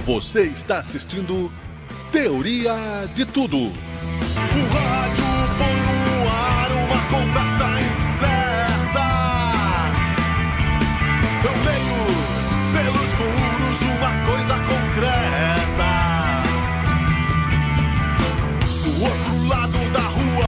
Você está assistindo Teoria de Tudo. O rádio põe no ar uma conversa incerta. Eu leio pelos muros uma coisa concreta. Do outro lado da rua.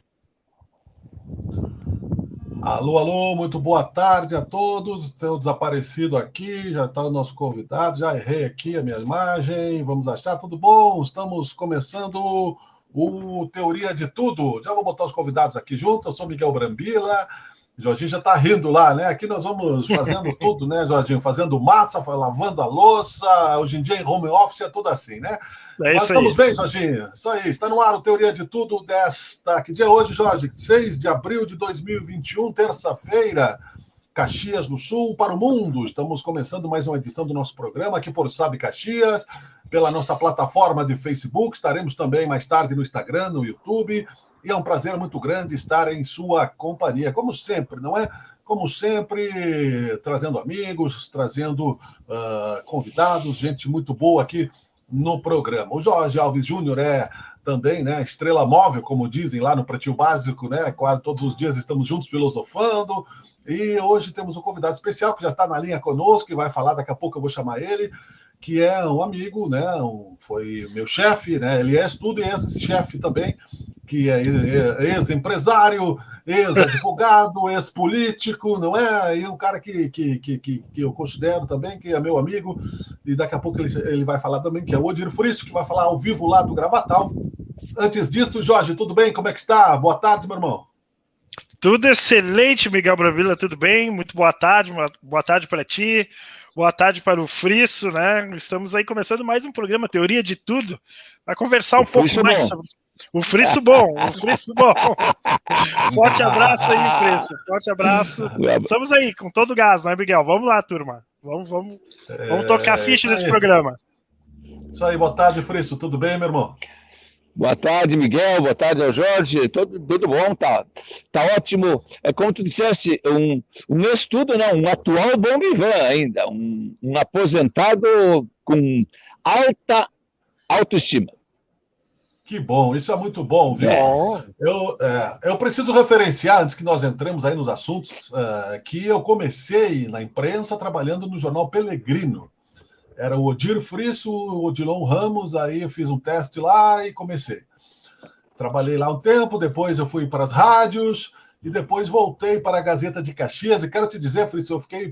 Alô, alô, muito boa tarde a todos. Estou desaparecido aqui, já está o nosso convidado, já errei aqui a minha imagem. Vamos achar, tudo bom? Estamos começando o Teoria de Tudo. Já vou botar os convidados aqui junto. Eu sou Miguel Brambila. Jorginho já está rindo lá, né? Aqui nós vamos fazendo tudo, né, Jorginho? Fazendo massa, lavando a louça. Hoje em dia em home office é tudo assim, né? Mas estamos bem, Jorginho. Isso aí, está no ar o Teoria de Tudo desta... Que dia é hoje, Jorge? 6 de abril de 2021, terça-feira. Caxias do Sul para o mundo. Estamos começando mais uma edição do nosso programa aqui por Sabe Caxias, pela nossa plataforma de Facebook. Estaremos também mais tarde no Instagram, no YouTube. E é um prazer muito grande estar em sua companhia, como sempre, não é? Como sempre, trazendo amigos, trazendo convidados, gente muito boa aqui no programa. O Jorge Alves Júnior é também, né, estrela móvel, como dizem lá no Pretinho Básico, né? Quase todos os dias estamos juntos filosofando. E hoje temos um convidado especial que já está na linha conosco e vai falar, daqui a pouco eu vou chamar ele, que é um amigo, né? Foi meu chefe, né? Ele é tudo e ex-chefe também, que é ex-empresário, ex-advogado, ex-político, não é? E um cara que eu considero também, que é meu amigo, e daqui a pouco ele vai falar também, que é o Odir Frisso, que vai falar ao vivo lá do Gravatal. Antes disso, Jorge, tudo bem? Como é que está? Boa tarde, meu irmão. Tudo excelente, Miguel Brambila, tudo bem? Muito boa tarde para ti, boa tarde para o Frisso, né? Estamos aí começando mais um programa Teoria de Tudo, para conversar um pouco mais sobre o Frisso bom, o Frisso bom. Forte abraço aí, Frisso, forte abraço. Estamos aí com todo o gás, né, Miguel? Vamos lá, turma, vamos tocar a ficha nesse programa. Isso aí, boa tarde, Frisso, tudo bem, meu irmão? Boa tarde, Miguel. Boa tarde ao Jorge. Tudo bom, tá ótimo. É como tu disseste, um ex-tudo, né? Um atual bom vivan ainda, um aposentado com alta autoestima. Que bom, isso é muito bom, viu? Eu preciso referenciar, antes que nós entremos aí nos assuntos, que eu comecei na imprensa trabalhando no jornal Pelegrino. Era o Odir Frisso, o Odilon Ramos, aí eu fiz um teste lá e comecei. Trabalhei lá um tempo, depois eu fui para as rádios e depois voltei para a Gazeta de Caxias. E quero te dizer, Frisso, eu fiquei,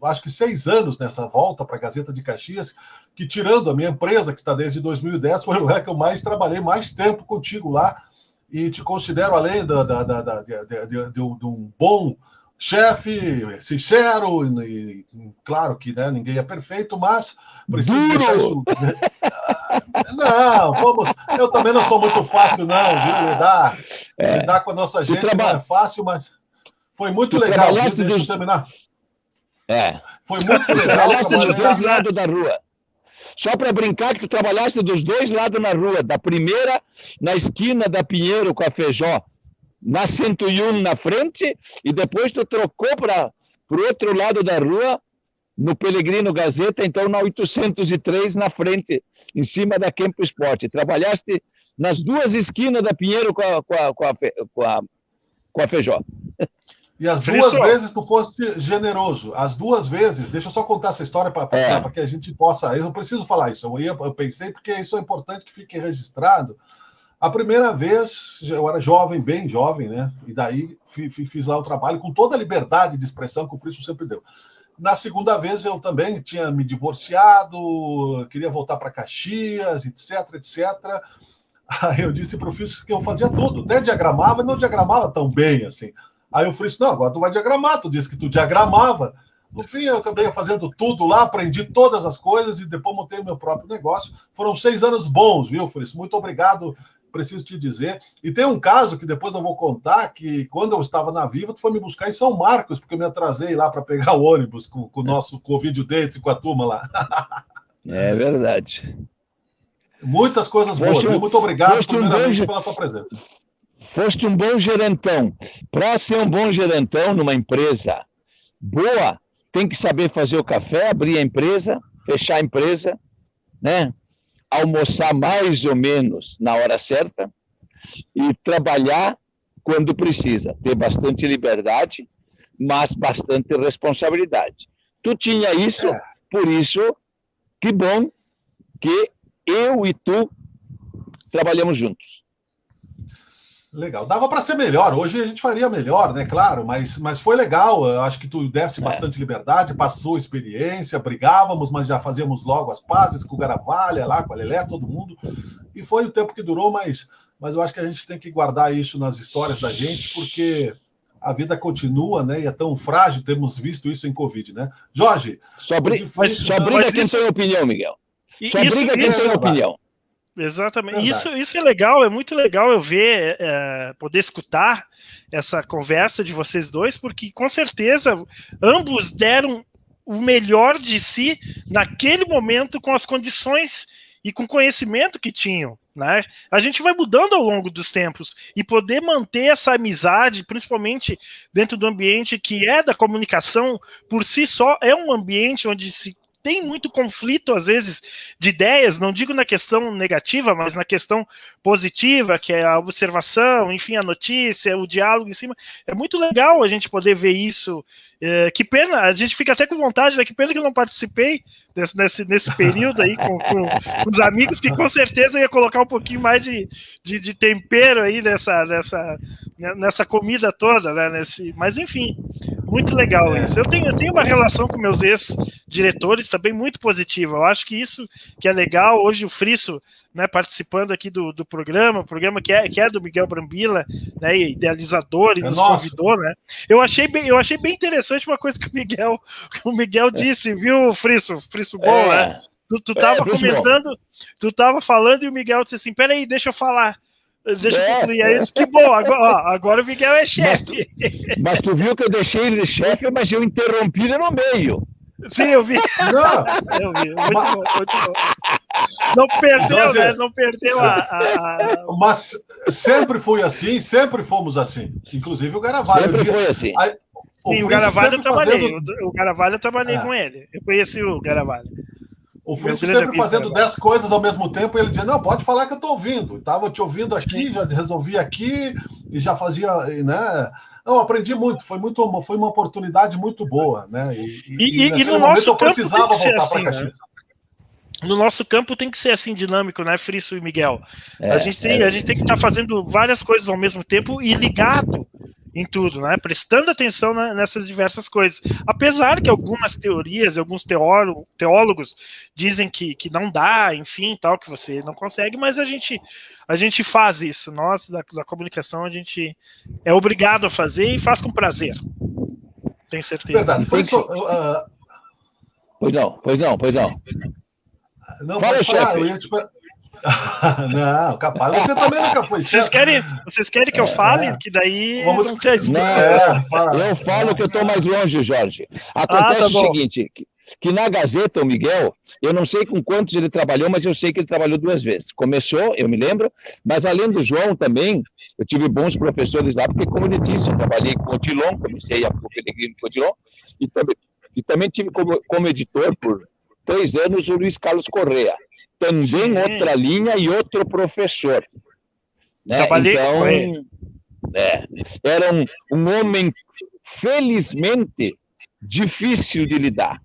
acho que 6 anos nessa volta para a Gazeta de Caxias, que tirando a minha empresa, que está desde 2010, foi o lugar que eu mais trabalhei, mais tempo contigo lá. E te considero, além de um bom chefe, sincero, e claro que, né, ninguém é perfeito, mas preciso deixar isso... Não, eu também não sou muito fácil, não, viu? Lidar com a nossa gente não é fácil, mas foi muito legal, viu? Deixa eu terminar. Foi muito legal. Trabalhaste dos dois lados da rua. Só para brincar que tu trabalhaste dos dois lados na rua, da primeira na esquina da Pinheiro com a Feijó, na 101 na frente, e depois tu trocou para o outro lado da rua, no Pelegrino Gazeta, então na 803 na frente, em cima da Campo Esporte. Trabalhaste nas duas esquinas da Pinheiro com a Feijó. E as duas vezes tu foste generoso. As duas vezes, deixa eu só contar essa história para que a gente possa... Eu não preciso falar isso, eu pensei porque isso é importante que fique registrado. A primeira vez, eu era jovem, bem jovem, né? E daí fiz lá o trabalho com toda a liberdade de expressão que o Frisso sempre deu. Na segunda vez, eu também tinha me divorciado, queria voltar para Caxias, etc, etc. Aí eu disse para o Frisso que eu fazia tudo, até diagramava, e não diagramava tão bem assim. Aí o Frisso, não, agora tu vai diagramar, tu disse que tu diagramava. No fim, eu acabei fazendo tudo lá, aprendi todas as coisas e depois montei o meu próprio negócio. Foram 6 anos bons, viu, Frisso? Muito obrigado, preciso te dizer. E tem um caso que depois eu vou contar, que quando eu estava na Viva, tu foi me buscar em São Marcos, porque eu me atrasei lá para pegar o ônibus com o nosso Covid Dates e com a turma lá. É verdade. Muitas coisas boas, viu? Muito obrigado, primeiramente, pela tua presença. Foste um bom gerentão. Para ser um bom gerentão numa empresa boa, tem que saber fazer o café, abrir a empresa, fechar a empresa, né? Almoçar mais ou menos na hora certa e trabalhar quando precisa. Ter bastante liberdade, mas bastante responsabilidade. Tu tinha isso, por isso, que bom que eu e tu trabalhamos juntos. Legal. Dava para ser melhor. Hoje a gente faria melhor, né? Claro, mas foi legal. Eu acho que tu deste bastante liberdade, passou experiência, brigávamos, mas já fazíamos logo as pazes com o Garavalha lá, com a Lelé, todo mundo. E foi o tempo que durou, mas eu acho que a gente tem que guardar isso nas histórias da gente, porque a vida continua, né? E é tão frágil, temos visto isso em Covid, né? Jorge, só briga quem tem opinião, Miguel. Só briga quem tem opinião. Exatamente. Isso é legal, é muito legal eu ver, poder escutar essa conversa de vocês dois, porque com certeza ambos deram o melhor de si naquele momento com as condições e com o conhecimento que tinham, né? A gente vai mudando ao longo dos tempos e poder manter essa amizade, principalmente dentro do ambiente que é da comunicação, por si só é um ambiente onde se tem muito conflito, às vezes, de ideias, não digo na questão negativa, mas na questão positiva, que é a observação, enfim, a notícia, o diálogo em cima. É muito legal a gente poder ver isso. Que pena, a gente fica até com vontade, né? Que pena que eu não participei nesse período aí com os amigos, que com certeza eu ia colocar um pouquinho mais de tempero aí nessa comida toda, né? Mas enfim, muito legal isso. Eu tenho uma relação com meus ex-diretores também muito positiva. Eu acho que isso que é legal. Hoje o Frisso, né, participando aqui do programa que é do Miguel Brambila, né, idealizador e nos convidou, né? Eu achei bem interessante uma coisa que o Miguel disse, viu, Frisso bom, né? Tu tava comentando, tu tava falando e o Miguel disse assim, peraí, deixa eu falar. Deixa eu concluir. Aí eu disse, que bom, agora o Miguel é chefe. Mas tu viu que eu deixei ele de chefe, mas eu interrompi ele no meio. Sim, eu vi. Eu vi. Muito bom. Não perdeu, né? Não perdeu Mas sempre foi assim, sempre fomos assim. Inclusive o Garavalha. Sempre foi assim. Sim, o Garavalha eu trabalhei. O Garavalha eu trabalhei com ele. Eu conheci o Garavalha. O Frisso sempre fazendo 10 coisas ao mesmo tempo, e ele dizia, não, pode falar que eu estou ouvindo. Estava te ouvindo aqui, já resolvi aqui, e já fazia, né? Não, aprendi muito, foi uma oportunidade muito boa, né? E no nosso eu precisava voltar para Caxias. Né? No nosso campo tem que ser assim dinâmico, né, Frisso e Miguel? A gente tem que estar fazendo várias coisas ao mesmo tempo e ligado em tudo, né? Prestando atenção nessas diversas coisas. Apesar que algumas teorias, alguns teólogos dizem que não dá, enfim, tal, que você não consegue, mas a gente faz isso. Nós, da comunicação, a gente é obrigado a fazer e faz com prazer. Tenho certeza. Verdade. Pois não. Não, fala, chefe. Eu ia te... Não, capaz. Você também nunca foi chefe. Vocês querem que eu fale? Que daí Vamos... não quer eu falo que eu estou mais longe, Jorge. Acontece o seguinte, que na Gazeta, o Miguel, eu não sei com quantos ele trabalhou, mas eu sei que ele trabalhou 2 vezes. Começou, eu me lembro, mas além do João também, eu tive bons professores lá, porque, como ele disse, eu trabalhei com o Odilon, comecei a Peregrino com o Odilon, e também tive como editor por 3 anos o Luiz Carlos Correa. Também outra linha e outro professor. Né? Trabalhei então, com ele. Era um homem, felizmente, difícil de lidar.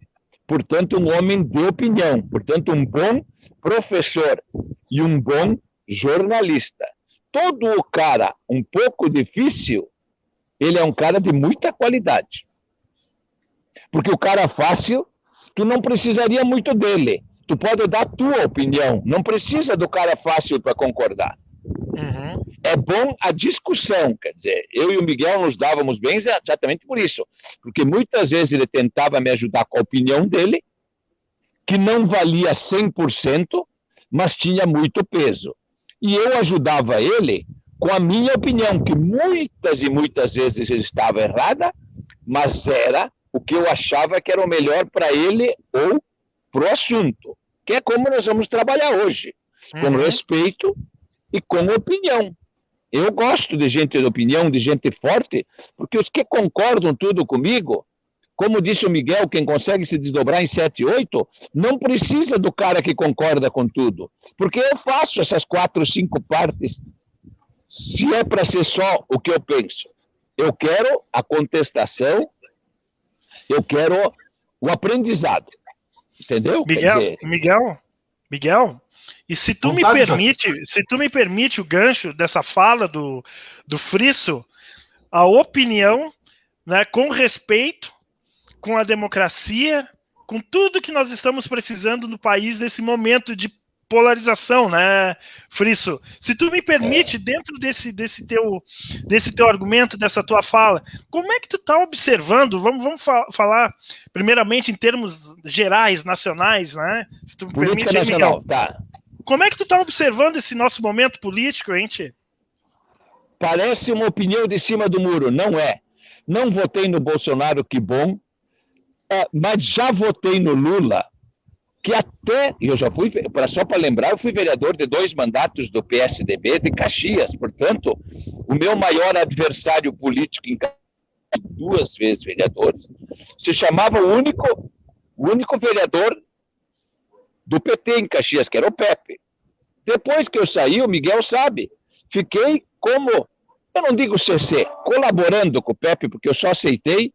Portanto, um homem de opinião. Portanto, um bom professor e um bom jornalista. Todo o cara um pouco difícil, ele é um cara de muita qualidade. Porque o cara fácil, tu não precisaria muito dele. Tu pode dar a tua opinião, não precisa do cara fácil para concordar. Uhum. É bom a discussão, quer dizer, eu e o Miguel nos dávamos bem exatamente por isso, porque muitas vezes ele tentava me ajudar com a opinião dele, que não valia 100%, mas tinha muito peso. E eu ajudava ele com a minha opinião, que muitas e muitas vezes estava errada, mas era o que eu achava que era o melhor para ele ou para o assunto, que é como nós vamos trabalhar hoje, com respeito e com opinião. Eu gosto de gente de opinião, de gente forte, porque os que concordam tudo comigo, como disse o Miguel, quem consegue se desdobrar em 7, 8, não precisa do cara que concorda com tudo. Porque eu faço essas 4, 5 partes, se é para ser só o que eu penso. Eu quero a contestação, eu quero o aprendizado. Entendeu? Miguel, e se tu me permite o gancho dessa fala do Frisso, a opinião, né, com respeito, com a democracia, com tudo que nós estamos precisando no país nesse momento de polarização, né, Frisso? Se tu me permite, dentro desse teu argumento, dessa tua fala, como é que tu tá observando, vamos falar primeiramente em termos gerais, nacionais, né? Se tu me Política permite, nacional, Miguel, tá. como é que tu tá observando esse nosso momento político, hein, tchê? Parece uma opinião de cima do muro, não é. Não votei no Bolsonaro, que bom, mas já votei no Lula, que até, eu já fui, só para lembrar, eu fui vereador de 2 mandatos do PSDB de Caxias, portanto, o meu maior adversário político em Caxias, 2 vezes vereador, se chamava o único vereador do PT em Caxias, que era o Pepe. Depois que eu saí, o Miguel sabe, fiquei como, eu não digo CC, colaborando com o Pepe, porque eu só aceitei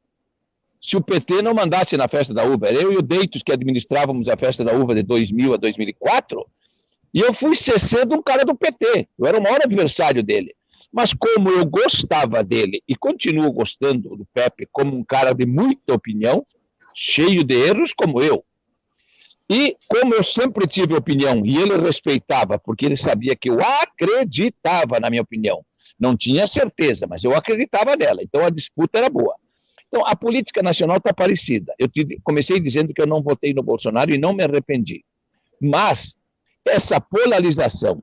se o PT não mandasse na festa da uva. Era eu e o Deitos que administrávamos a festa da uva de 2000 a 2004, e eu fui CC de um cara do PT. Eu era o maior adversário dele. Mas como eu gostava dele, e continuo gostando do Pepe como um cara de muita opinião, cheio de erros como eu, e como eu sempre tive opinião, e ele respeitava, porque ele sabia que eu acreditava na minha opinião. Não tinha certeza, mas eu acreditava nela. Então a disputa era boa. Então, a política nacional está parecida. Eu comecei dizendo que eu não votei no Bolsonaro e não me arrependi. Mas essa polarização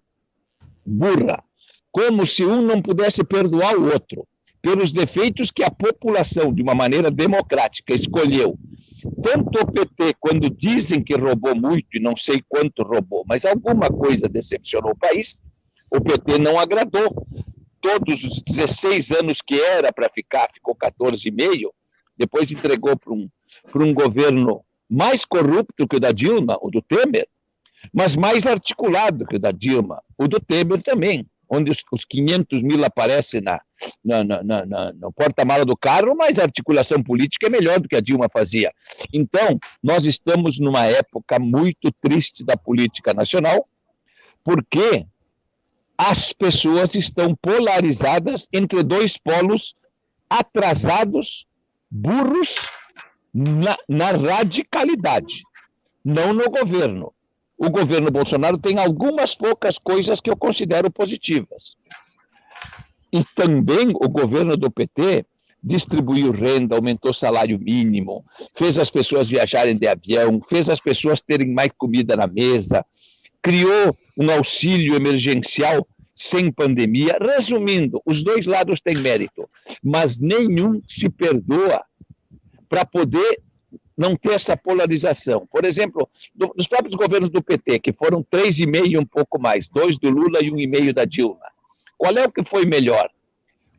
burra, como se um não pudesse perdoar o outro, pelos defeitos que a população, de uma maneira democrática, escolheu. Tanto o PT, quando dizem que roubou muito, e não sei quanto roubou, mas alguma coisa decepcionou o país, o PT não agradou. Todos os 16 anos que era para ficar, ficou 14,5, depois entregou para um governo mais corrupto que o da Dilma, o do Temer, mas mais articulado que o da Dilma, o do Temer também, onde os 500 mil aparecem no porta-mala do carro, mas a articulação política é melhor do que a Dilma fazia. Então, nós estamos numa época muito triste da política nacional, porque as pessoas estão polarizadas entre 2 polos atrasados, burros, na radicalidade, não no governo. O governo Bolsonaro tem algumas poucas coisas que eu considero positivas. E também o governo do PT distribuiu renda, aumentou o salário mínimo, fez as pessoas viajarem de avião, fez as pessoas terem mais comida na mesa, criou um auxílio emergencial sem pandemia. Resumindo, os 2 lados têm mérito, mas nenhum se perdoa para poder não ter essa polarização. Por exemplo, dos próprios governos do PT, que foram 3,5 e um pouco mais, 2 do Lula e 1,5 da Dilma. Qual é o que foi melhor?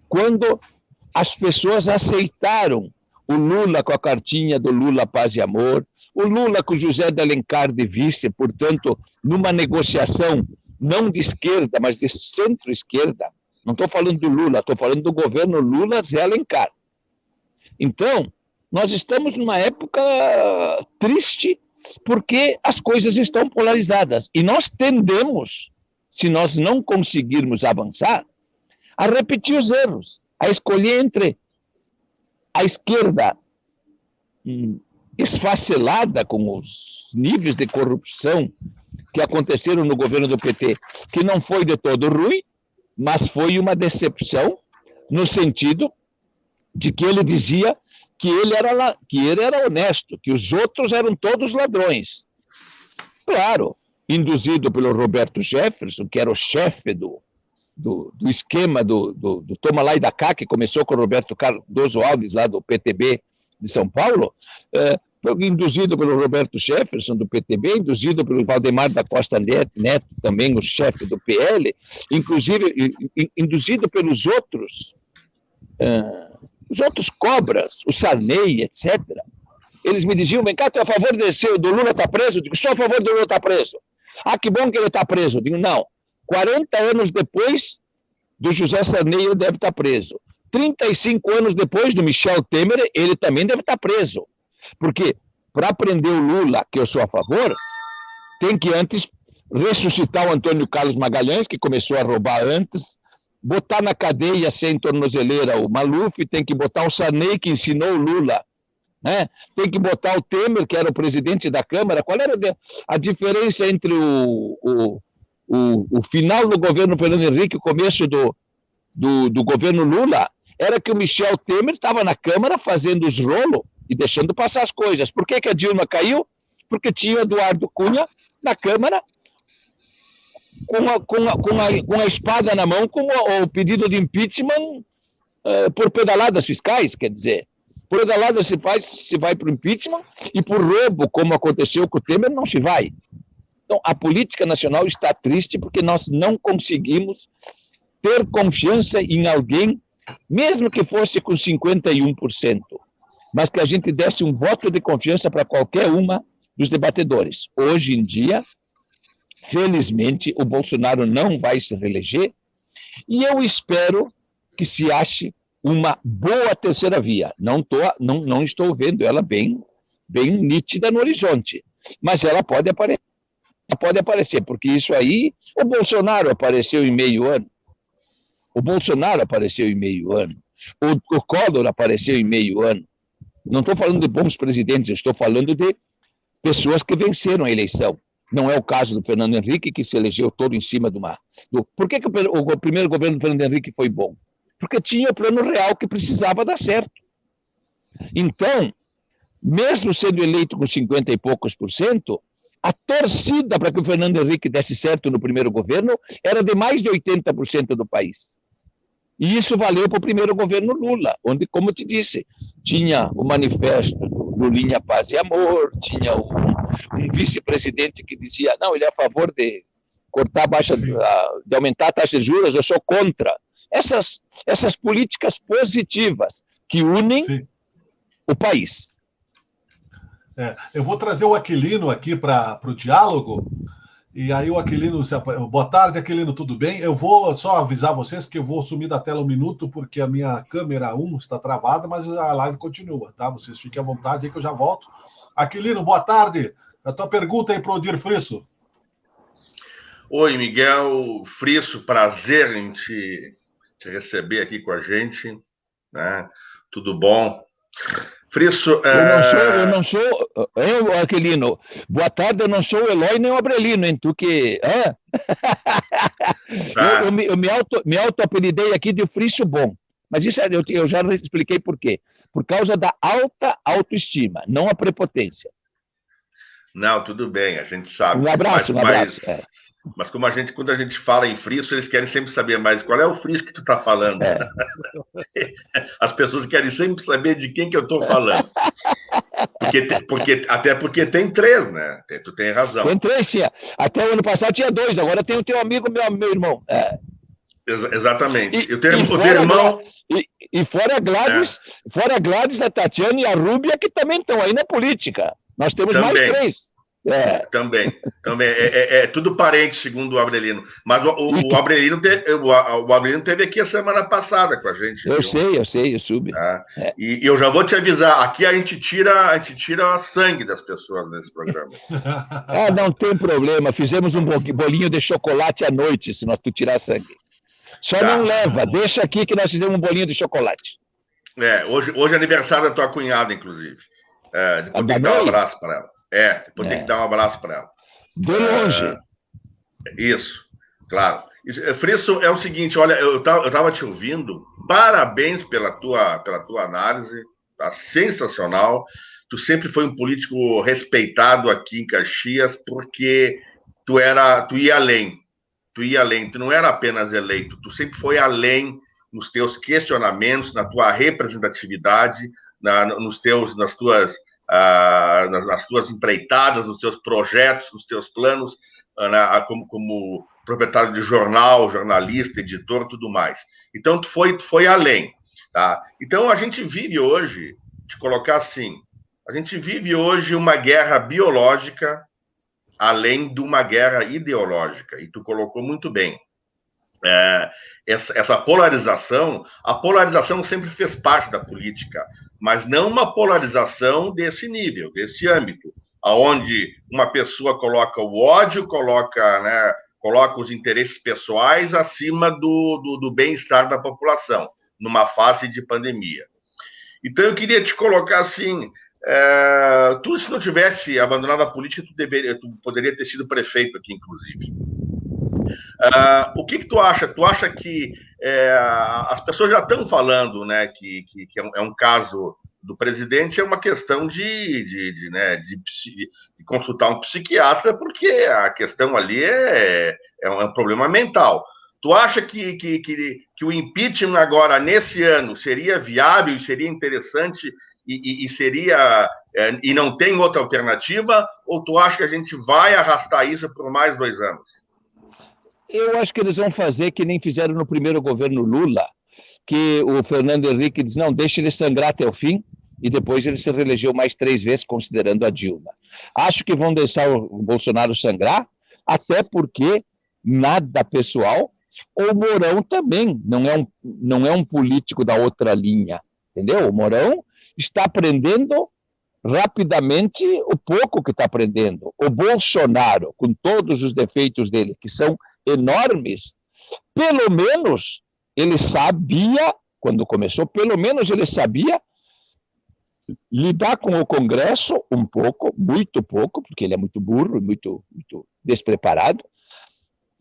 Quando as pessoas aceitaram o Lula com a cartinha do Lula Paz e Amor, o Lula com o José de Alencar de vice, portanto, numa negociação não de esquerda, mas de centro-esquerda. Não estou falando do Lula, estou falando do governo Lula-Zé Alencar. Então, nós estamos numa época triste, porque as coisas estão polarizadas. E nós tendemos, se nós não conseguirmos avançar, a repetir os erros, a escolher entre a esquerda esfacelada com os níveis de corrupção que aconteceram no governo do PT, que não foi de todo ruim, mas foi uma decepção no sentido de que ele dizia que ele era honesto, que os outros eram todos ladrões. Claro, induzido pelo Roberto Jefferson, que era o chefe do esquema do toma lá e da cá, que começou com o Roberto Cardoso Alves, lá do PTB de São Paulo, induzido pelo Roberto Jefferson, do PTB, induzido pelo Valdemar da Costa Neto, também o chefe do PL, inclusive induzido pelos outros Os outros cobras, o Sarney, etc., eles me diziam, vem cá, tu é a favor do Lula estar preso? Eu digo, sou a favor do Lula estar preso. Ah, que bom que ele está preso. Eu digo, não. 40 anos depois do José Sarney, ele deve estar preso. 35 anos depois do Michel Temer, ele também deve estar preso. Porque para prender o Lula, que eu sou a favor, tem que antes ressuscitar o Antônio Carlos Magalhães, que começou a roubar antes, botar na cadeia sem tornozeleira o Maluf, tem que botar o Sarney, que ensinou o Lula, né? Tem que botar o Temer, que era o presidente da Câmara. Qual era a diferença entre o final do governo Fernando Henrique e o começo do governo Lula? Era que o Michel Temer estava na Câmara fazendo os rolos e deixando passar as coisas. Por que a Dilma caiu? Porque tinha o Eduardo Cunha na Câmara com a espada na mão, com o pedido de impeachment por pedaladas fiscais, quer dizer. Por pedalada se vai para o impeachment e por roubo, como aconteceu com o Temer, não se vai. Então, a política nacional está triste porque nós não conseguimos ter confiança em alguém, mesmo que fosse com 51%, mas que a gente desse um voto de confiança para qualquer uma dos debatedores. Hoje em dia, felizmente, o Bolsonaro não vai se reeleger e eu espero que se ache uma boa terceira via. Não estou vendo ela bem nítida no horizonte, mas ela pode aparecer, porque isso aí, o Bolsonaro apareceu em meio ano, o Collor apareceu em meio ano. Não estou falando de bons presidentes, eu estou falando de pessoas que venceram a eleição. Não é o caso do Fernando Henrique, que se elegeu todo em cima Por que o primeiro governo do Fernando Henrique foi bom? Porque tinha o plano real que precisava dar certo. Então, mesmo sendo eleito com 50 e poucos %, a torcida para que o Fernando Henrique desse certo no primeiro governo era de mais de 80% do país. E isso valeu para o primeiro governo Lula, onde, como eu te disse, tinha o manifesto do Lulinha Paz e Amor, tinha um vice-presidente que dizia, não, ele é a favor de cortar de aumentar a taxa de juros, eu sou contra. Essas políticas positivas que unem o país. Eu vou trazer o Aquilino aqui para o diálogo, e aí o Aquilino... Boa tarde, Aquilino, tudo bem? Eu vou só avisar vocês que eu vou sumir da tela um minuto, porque a minha câmera 1 está travada, mas a live continua, tá? Vocês fiquem à vontade aí que eu já volto. Aquilino, boa tarde. A tua pergunta aí para o Odir Frisso. Oi, Miguel Frisso, prazer em te receber aqui com a gente, né? Tudo bom? Frisso... Eu não sou, Aquilino, boa tarde, eu não sou o Eloy nem o Abrelino, hein? Tu que... Tá. Eu me auto-apelidei aqui de Frisso Bom, mas isso eu já expliquei por quê. Por causa da alta autoestima, não a prepotência. Não, tudo bem, a gente sabe. Um abraço. Mas quando a gente fala em Frisso, eles querem sempre saber mais qual é o Frisso que tu está falando. As pessoas querem sempre saber de quem que eu estou falando. Até porque tem 3, né? Tu tem razão. Tem 3, sim. Até o ano passado tinha 2, agora tem o teu amigo, meu irmão. Exatamente. Eu tenho irmão... E fora a Gladys, a Tatiana e a Rúbia, que também estão aí na política. Nós temos também. Mais 3. Também. É tudo parente, segundo o Abrelino. Mas o Abrelino teve aqui a semana passada com a gente. Eu sei, eu soube. E eu já vou te avisar, aqui a gente tira sangue das pessoas nesse programa. Não tem problema, fizemos um bolinho de chocolate à noite, se tu tirar sangue. Só não leva, deixa aqui que nós fizemos um bolinho de chocolate. Hoje é aniversário da tua cunhada, inclusive. Depois tem que dar um abraço para ela. Depois tem que dar um abraço para ela. De longe. Isso, claro. Frisso, é o seguinte, olha, eu estava te ouvindo, parabéns pela tua análise, tá sensacional. Tu sempre foi um político respeitado aqui em Caxias, porque tu ia além. Tu não era apenas eleito, tu sempre foi além nos teus questionamentos, na tua representatividade, nas tuas empreitadas, nos teus projetos, nos teus planos, como proprietário de jornal, jornalista, editor, tudo mais. Então, tu foi além. Tá? Então, a gente vive hoje, te colocar assim, a gente vive hoje uma guerra biológica além de uma guerra ideológica, e tu colocou muito bem. Essa polarização, a polarização sempre fez parte da política, mas não uma polarização desse nível, desse âmbito, onde uma pessoa coloca o ódio, coloca os interesses pessoais acima do bem-estar da população, numa fase de pandemia. Então, eu queria te colocar assim, tu, se não tivesse abandonado a política, tu poderia ter sido prefeito aqui, inclusive. O que tu acha? Tu acha que as pessoas já estão falando, né, que é um caso do presidente, é uma questão de consultar um psiquiatra, porque a questão ali é um problema mental. Tu acha que o impeachment agora, nesse ano, seria viável e seria interessante e não tem outra alternativa? Ou tu acha que a gente vai arrastar isso por mais 2 anos? Eu acho que eles vão fazer que nem fizeram no primeiro governo Lula, que o Fernando Henrique diz, não, deixa ele sangrar até o fim, e depois ele se reelegeu mais 3 vezes, considerando a Dilma. Acho que vão deixar o Bolsonaro sangrar, até porque nada pessoal. O Mourão também não é um político da outra linha, entendeu? O Mourão está aprendendo rapidamente o pouco que está aprendendo. O Bolsonaro, com todos os defeitos dele, que são enormes, pelo menos ele sabia, quando começou, pelo menos ele sabia lidar com o Congresso um pouco, muito pouco, porque ele é muito burro, muito despreparado,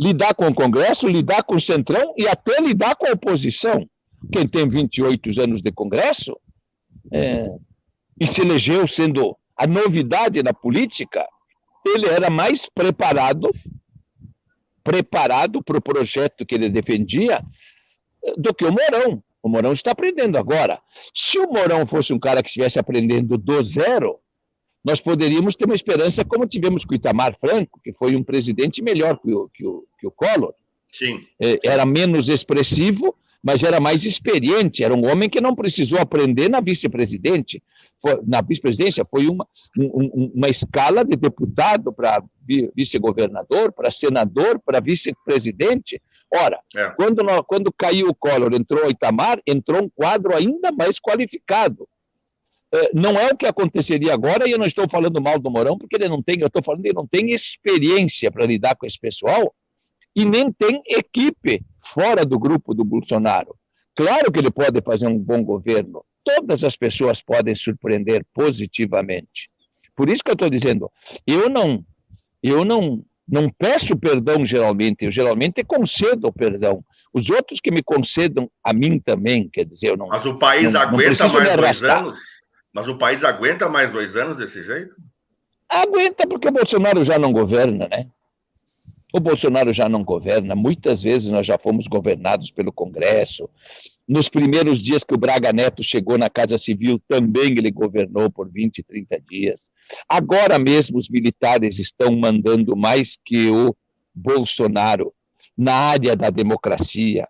lidar com o Congresso, lidar com o Centrão e até lidar com a oposição. Quem tem 28 anos de Congresso e se elegeu sendo a novidade na política, ele era mais preparado para o projeto que ele defendia do que o Mourão. O Mourão está aprendendo agora. Se o Mourão fosse um cara que estivesse aprendendo do zero, nós poderíamos ter uma esperança como tivemos com o Itamar Franco, que foi um presidente melhor que o Collor. Sim. Era menos expressivo, mas era mais experiente. Era um homem que não precisou aprender na vice-presidente. Na vice-presidência foi uma escala de deputado para vice-governador, para senador, para vice-presidente. Ora, quando caiu o Collor, entrou o Itamar, entrou um quadro ainda mais qualificado. Não é o que aconteceria agora, e eu não estou falando mal do Mourão, porque ele não tem, eu estou falando que ele não tem experiência para lidar com esse pessoal, e nem tem equipe fora do grupo do Bolsonaro. Claro que ele pode fazer um bom governo, todas as pessoas podem surpreender positivamente. Por isso que eu estou dizendo, eu não peço perdão geralmente, eu geralmente concedo o perdão. Os outros que me concedam a mim também, quer dizer, eu não. Mas o país aguenta mais 2 anos? Mas o país aguenta mais 2 anos desse jeito? Aguenta porque o Bolsonaro já não governa, né? O Bolsonaro já não governa. Muitas vezes nós já fomos governados pelo Congresso. Nos primeiros dias que o Braga Neto chegou na Casa Civil, também ele governou por 20, 30 dias. Agora mesmo os militares estão mandando mais que o Bolsonaro na área da democracia.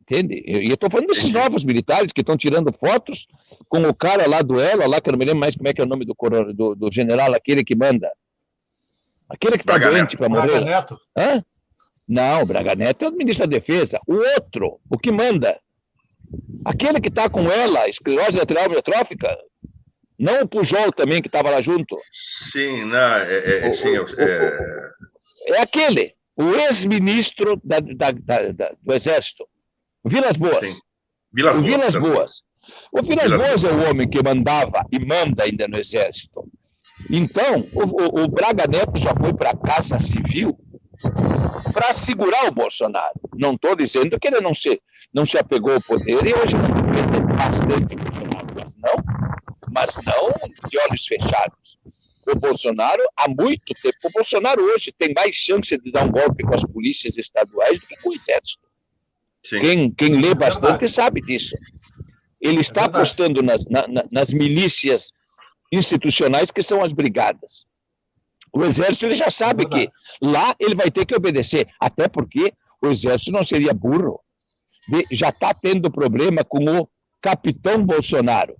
Entende? E eu estou falando desses novos militares que estão tirando fotos com o cara lá do Elo, lá que eu não me lembro mais como é que é o nome do general, aquele que manda. Aquele que está doente para morrer. Braga Neto? Hã? Não, o Braga Neto é o ministro da Defesa. O outro, o que manda. Aquele que está com ela, esclerose lateral amiotrófica. Não o Pujol também, que estava lá junto. Sim, não, é aquele, o ex-ministro do Exército. Vilas Boas. Sim. Vilas Boas. O Vilas Boas é o homem que mandava e manda ainda no Exército. Então, o Braga Neto já foi para a Casa Civil para segurar o Bolsonaro. Não estou dizendo que ele não se apegou ao poder e hoje não depende bastante do Bolsonaro, mas não de olhos fechados. O Bolsonaro, há muito tempo, o Bolsonaro hoje tem mais chance de dar um golpe com as polícias estaduais do que com o Exército. Quem lê bastante sabe disso. Ele está apostando nas milícias institucionais, que são as brigadas. O Exército, ele já sabe que lá ele vai ter que obedecer, até porque o Exército não seria burro. Já está tendo problema com Capitão Bolsonaro.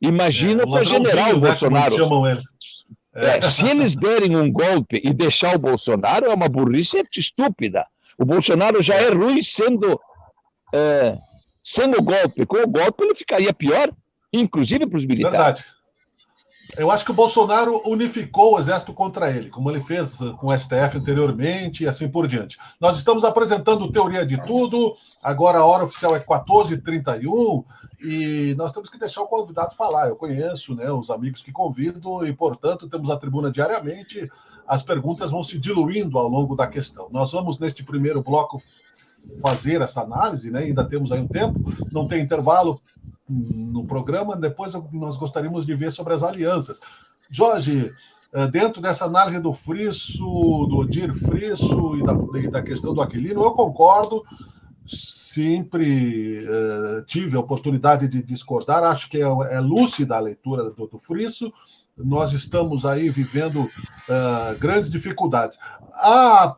Imagina para General Bolsonaro. Como chamam ele. Se eles derem um golpe e deixar o Bolsonaro, é uma burrice estúpida. O Bolsonaro já é ruim sendo o golpe. Com o golpe ele ficaria pior, inclusive para os militares. Verdade. Eu acho que o Bolsonaro unificou o exército contra ele, como ele fez com o STF anteriormente e assim por diante. Nós estamos apresentando Teoria de Tudo, agora a hora oficial é 14h31 e nós temos que deixar o convidado falar. Eu conheço, né, os amigos que convido e, portanto, temos a tribuna diariamente. As perguntas vão se diluindo ao longo da questão. Nós vamos, neste primeiro bloco, fazer essa análise, né? Ainda temos aí um tempo, não tem intervalo no programa, depois nós gostaríamos de ver sobre as alianças. Jorge, dentro dessa análise do Frisso, do Odir Frisso e da questão do Aquilino, eu concordo, sempre tive a oportunidade de discordar, acho que é lúcida a leitura do Frisso, nós estamos aí vivendo grandes dificuldades. A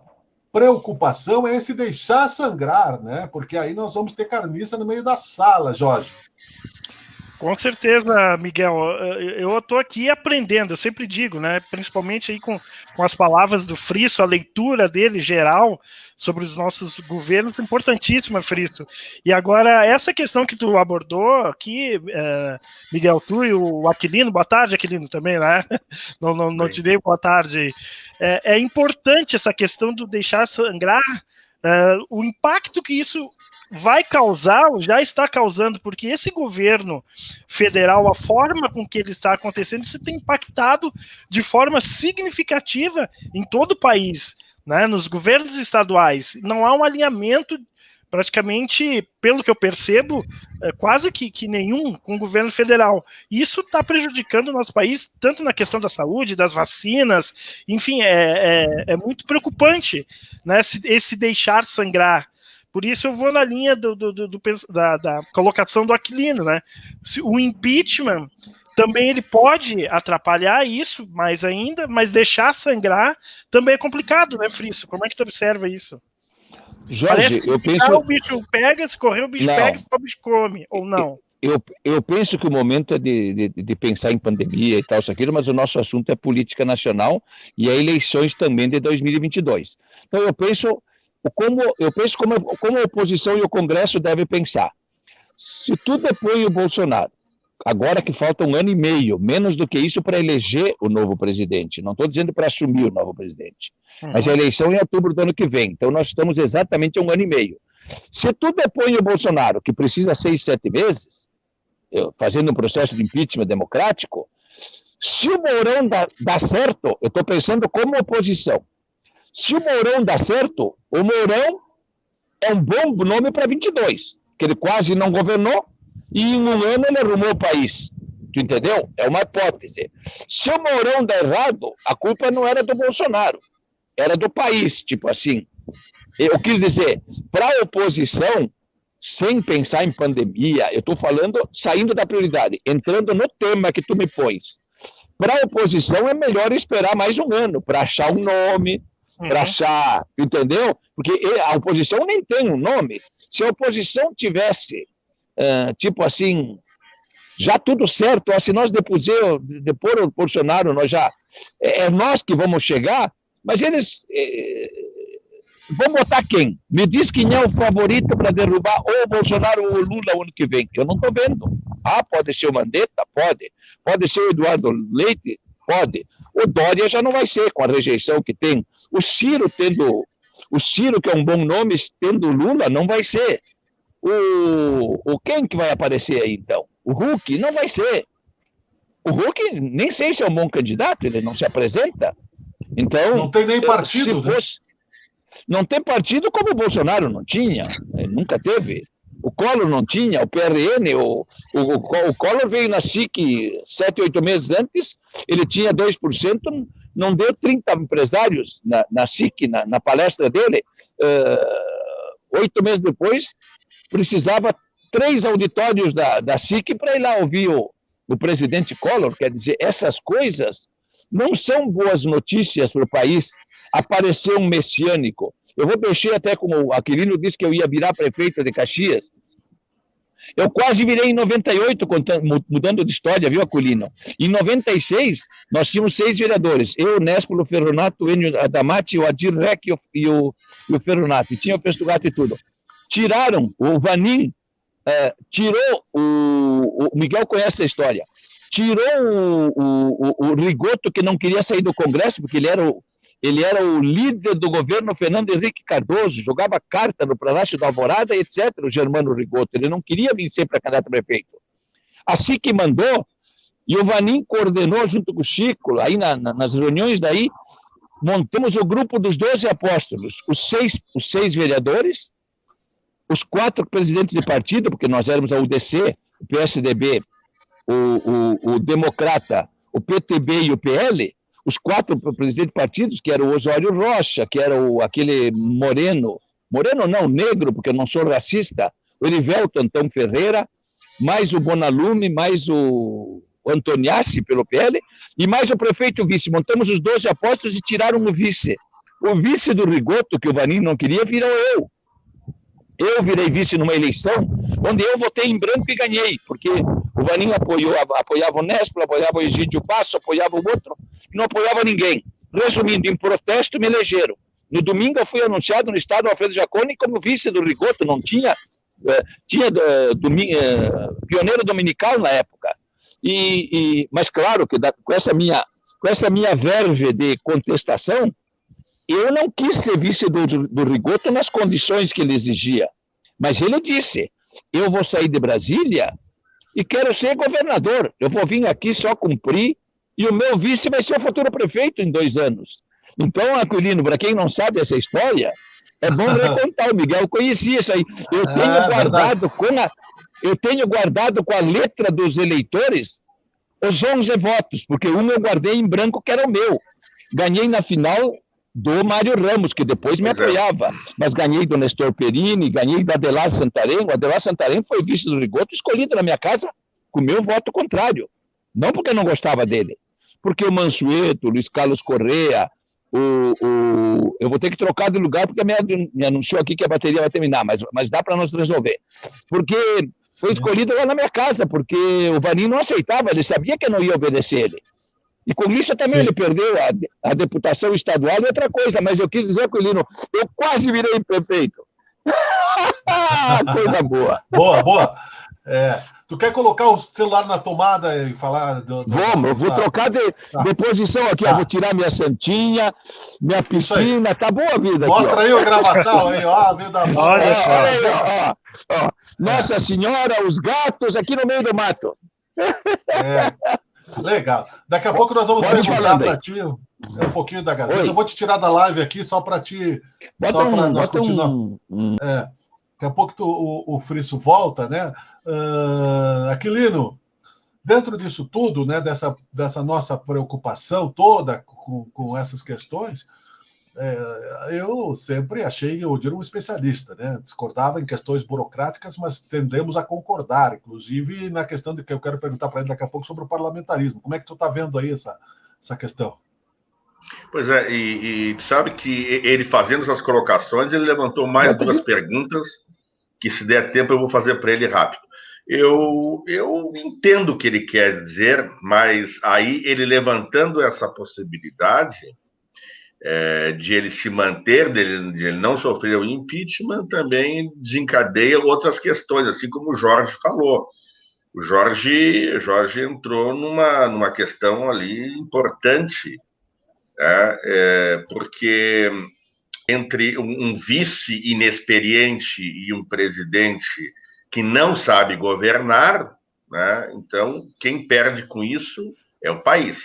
preocupação é se deixar sangrar, né? Porque aí nós vamos ter carniça no meio da sala, Jorge. Com certeza, Miguel. Eu estou aqui aprendendo, eu sempre digo, né? Principalmente aí com as palavras do Frisso, a leitura dele geral sobre os nossos governos, importantíssima, Frisso. E agora, essa questão que tu abordou aqui, Miguel, tu e o Aquilino, boa tarde, Aquilino, também, né? Não te dei boa tarde. É importante essa questão do deixar sangrar, o impacto que isso vai causar, já está causando, porque esse governo federal, a forma com que ele está acontecendo, isso tem impactado de forma significativa em todo o país, né? Nos governos estaduais. Não há um alinhamento, praticamente, pelo que eu percebo, quase que nenhum com o governo federal. E isso está prejudicando o nosso país, tanto na questão da saúde, das vacinas, enfim, é muito preocupante, né, esse deixar sangrar. Por isso eu vou na linha da colocação do Aquilino, né? O impeachment também ele pode atrapalhar isso mais ainda, mas deixar sangrar também é complicado, né, Frisso? Como é que tu observa isso? Jorge, parece eu que penso... o bicho pega, se correr o bicho pega, se o bicho come, ou não? Eu penso que o momento é de pensar em pandemia e tal, isso aquilo, mas o nosso assunto é política nacional e é eleições também de 2022. Então eu penso como a oposição e o Congresso devem pensar. Se tu depõe o Bolsonaro, agora que falta 1 ano e meio, menos do que isso para eleger o novo presidente, não estou dizendo para assumir o novo presidente, mas a eleição é em outubro do ano que vem, então nós estamos exatamente 1 ano e meio. Se tu depõe o Bolsonaro, que precisa 6, 7 meses, fazendo um processo de impeachment democrático, se o Mourão dá certo, eu estou pensando como oposição, se o Mourão dá certo, o Mourão é um bom nome para 22, que ele quase não governou e em 1 ano ele arrumou o país. Tu entendeu? É uma hipótese. Se o Mourão dá errado, a culpa não era do Bolsonaro, era do país, tipo assim. Eu quis dizer, para a oposição, sem pensar em pandemia, eu estou falando, saindo da prioridade, entrando no tema que tu me pões. Para a oposição é melhor esperar mais 1 ano para achar um nome, para achar, entendeu? Porque a oposição nem tem um nome. Se a oposição tivesse, tipo assim, já tudo certo, se nós depor o Bolsonaro, nós já, é nós que vamos chegar, mas eles vão botar quem? Me diz quem é o favorito para derrubar ou o Bolsonaro ou o Lula o ano que vem. Eu não estou vendo. Pode ser o Mandetta? Pode. Pode ser o Eduardo Leite? Pode. O Dória já não vai ser, com a rejeição que tem. O Ciro, que é um bom nome, tendo Lula, não vai ser. Quem que vai aparecer aí, então? O Huck? Não vai ser. O Huck, nem sei se é um bom candidato, ele não se apresenta. Então, não tem nem partido, né? Não tem partido como o Bolsonaro não tinha, nunca teve. O Collor não tinha, o PRN, o Collor veio na SIC 7, 8 meses antes, ele tinha 2%, não deu 30 empresários na SIC, na palestra dele. 8 meses depois, precisava 3 auditórios da SIC para ir lá ouvir o presidente Collor. Quer dizer, essas coisas não são boas notícias para o país. Apareceu um messiânico. Eu vou mexer até como o Aquilino disse que eu ia virar prefeito de Caxias. Eu quase virei em 98, mudando de história, viu, Aquilino? Em 96, nós tínhamos 6 vereadores. Eu, o Nespolo, o Ferronato, o Enio Adamati, o Adir Rec e o Ferronato. E tinha o Festugato e tudo. Tiraram, o Vanin tirou, o Miguel conhece a história, tirou o Rigoto, que não queria sair do Congresso, porque ele era o líder do governo Fernando Henrique Cardoso, jogava carta no Palácio da Alvorada, etc., o Germano Rigoto. Ele não queria vir ser para candidato a prefeito. Assim que mandou, e o Vanin coordenou junto com o Chico, aí nas reuniões daí, montamos o grupo dos 12 apóstolos, os seis vereadores, os 4 presidentes de partido, porque nós éramos a UDC, o PSDB, o Democrata, o PTB e o PL, os 4 presidentes de partidos, que era o Osório Rocha, que era aquele Moreno não, negro, porque eu não sou racista, o Erivelto Antão Ferreira, mais o Bonalume, mais o Antoniassi pelo PL, e mais o prefeito vice. Montamos os 12 apóstolos e tiraram o vice. O vice do Rigoto, que o Vanin não queria, virou eu. Eu virei vice numa eleição onde eu votei em branco e ganhei, porque o Vanin apoiava o Nespolo, apoiava o Egídio Passo, apoiava o outro, e não apoiava ninguém. Resumindo, em protesto me elegeram. No domingo eu fui anunciado no estado Alfredo Jaconi como vice do Rigoto, não tinha pioneiro dominical na época. Mas claro que com essa minha verve de contestação, eu não quis ser vice do Rigoto nas condições que ele exigia. Mas ele disse, eu vou sair de Brasília e quero ser governador. Eu vou vir aqui só cumprir e o meu vice vai ser o futuro prefeito em 2 anos. Então, Aquilino, para quem não sabe essa história, é bom recontar. O Miguel conhecia isso aí. Eu tenho guardado com a letra dos eleitores os 11 votos, porque um eu guardei em branco, que era o meu. Ganhei na final do Mário Ramos, que depois me apoiava, mas ganhei do Nestor Perini, ganhei da Adelar Santarém. O Adelar Santarém foi vice do Rigoto, escolhido na minha casa com o meu voto contrário. Não porque eu não gostava dele, porque o Mansueto, o Luiz Carlos Correa, eu vou ter que trocar de lugar, porque me anunciou aqui que a bateria vai terminar, mas dá para nós resolver. Porque foi escolhido lá na minha casa, porque o Vanin não aceitava, ele sabia que eu não ia obedecer ele. E com isso também ele perdeu a deputação estadual e outra coisa, mas eu quis dizer, Aquilino, eu quase virei prefeito. Coisa boa. Boa. Tu quer colocar o celular na tomada e falar... Eu vou trocar de posição aqui, eu vou tirar minha santinha, minha piscina, tá boa a vida. Mostra aqui, aí o gravatal, aí, ó, a vida boa. Olha só. Ó. Nossa Senhora, os gatos aqui no meio do mato. Legal. Daqui a pouco nós vamos perguntar para ti um pouquinho da Gazeta. Oi. Eu vou te tirar da live aqui só para ti... Bota nós continuar. Daqui a pouco o Frisso volta, né? Aquilino, dentro disso tudo, né, dessa nossa preocupação toda com essas questões, eu sempre achei o Odir um especialista, né? Discordava em questões burocráticas, mas tendemos a concordar, inclusive na questão de que eu quero perguntar para ele daqui a pouco sobre o parlamentarismo. Como é que tu está vendo aí essa questão? Pois é, e sabe que ele fazendo essas colocações, ele levantou mais 2 perguntas que, se der tempo, eu vou fazer para ele rápido. Eu entendo o que ele quer dizer, mas aí ele levantando essa possibilidade de ele se manter, de ele não sofrer o impeachment, também desencadeia outras questões, assim como o Jorge falou. O Jorge entrou numa questão ali importante, porque entre um vice inexperiente e um presidente que não sabe governar, né, então quem perde com isso é o país.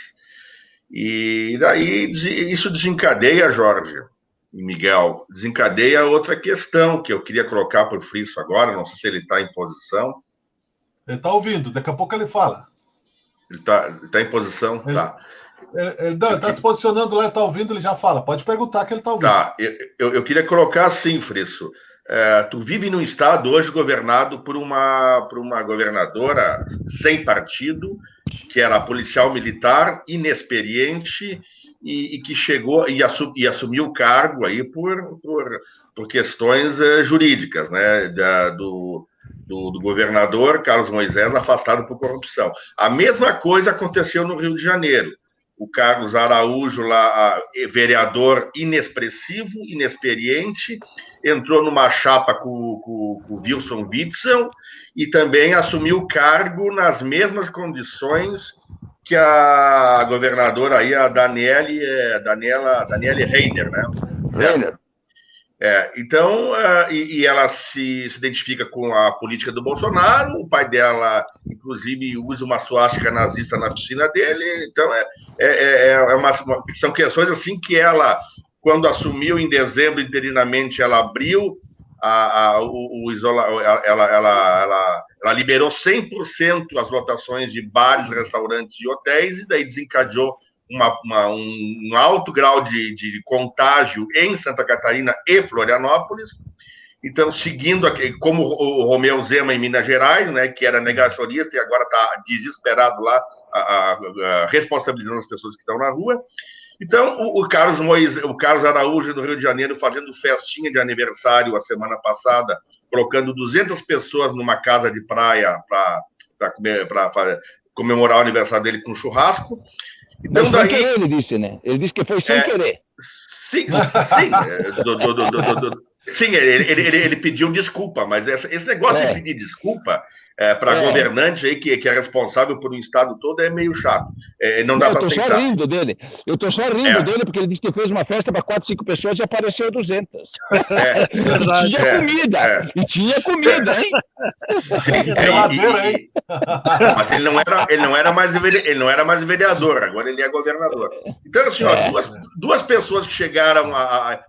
E daí isso desencadeia, Jorge e Miguel, desencadeia outra questão que eu queria colocar para o Frisso agora, não sei se ele está em posição. Ele está ouvindo, daqui a pouco ele fala. Ele está em posição? Tá. Ele está se posicionando lá, ele está ouvindo, ele já fala. Pode perguntar que ele está ouvindo. Tá, eu queria colocar assim, Frisso. Tu vive num estado hoje governado por uma governadora sem partido, que era policial militar, inexperiente, e que chegou e assumiu o cargo aí por questões jurídicas, né, do governador Carlos Moisés, afastado por corrupção. A mesma coisa aconteceu no Rio de Janeiro. O Carlos Araújo, lá, vereador inexpressivo, inexperiente, entrou numa chapa com o Wilson Witzel e também assumiu o cargo nas mesmas condições que a governadora aí, a Daniele Reiner, né? Reiner. Então, e ela se identifica com a política do Bolsonaro, o pai dela, inclusive, usa uma suástica nazista na piscina dele, então são questões assim que ela, quando assumiu em dezembro interinamente, ela abriu ela liberou 100% as lotações de bares, restaurantes e hotéis, e daí desencadeou um alto grau de contágio em Santa Catarina e Florianópolis. Então, seguindo aqui, como o Romeu Zema em Minas Gerais, né, que era negacionista e agora está desesperado lá, responsabilizando as pessoas que estão na rua. Então, o Carlos Araújo do Rio de Janeiro fazendo festinha de aniversário a semana passada, colocando 200 pessoas numa casa de praia para comemorar o aniversário dele com churrasco. Então, sem querer, ele disse, né? Ele disse que foi sem querer. Sim. Sim, ele pediu desculpa, mas esse negócio de pedir desculpa para governante aí que é responsável por um estado todo é meio chato. Não dá para aceitar. Eu estou só rindo dele porque ele disse que fez uma festa para 4, 5 pessoas e apareceu 200. Tinha comida. E tinha comida, hein? Sim. Mas ele não era mais vereador, agora ele é governador. Então, assim, duas pessoas que chegaram,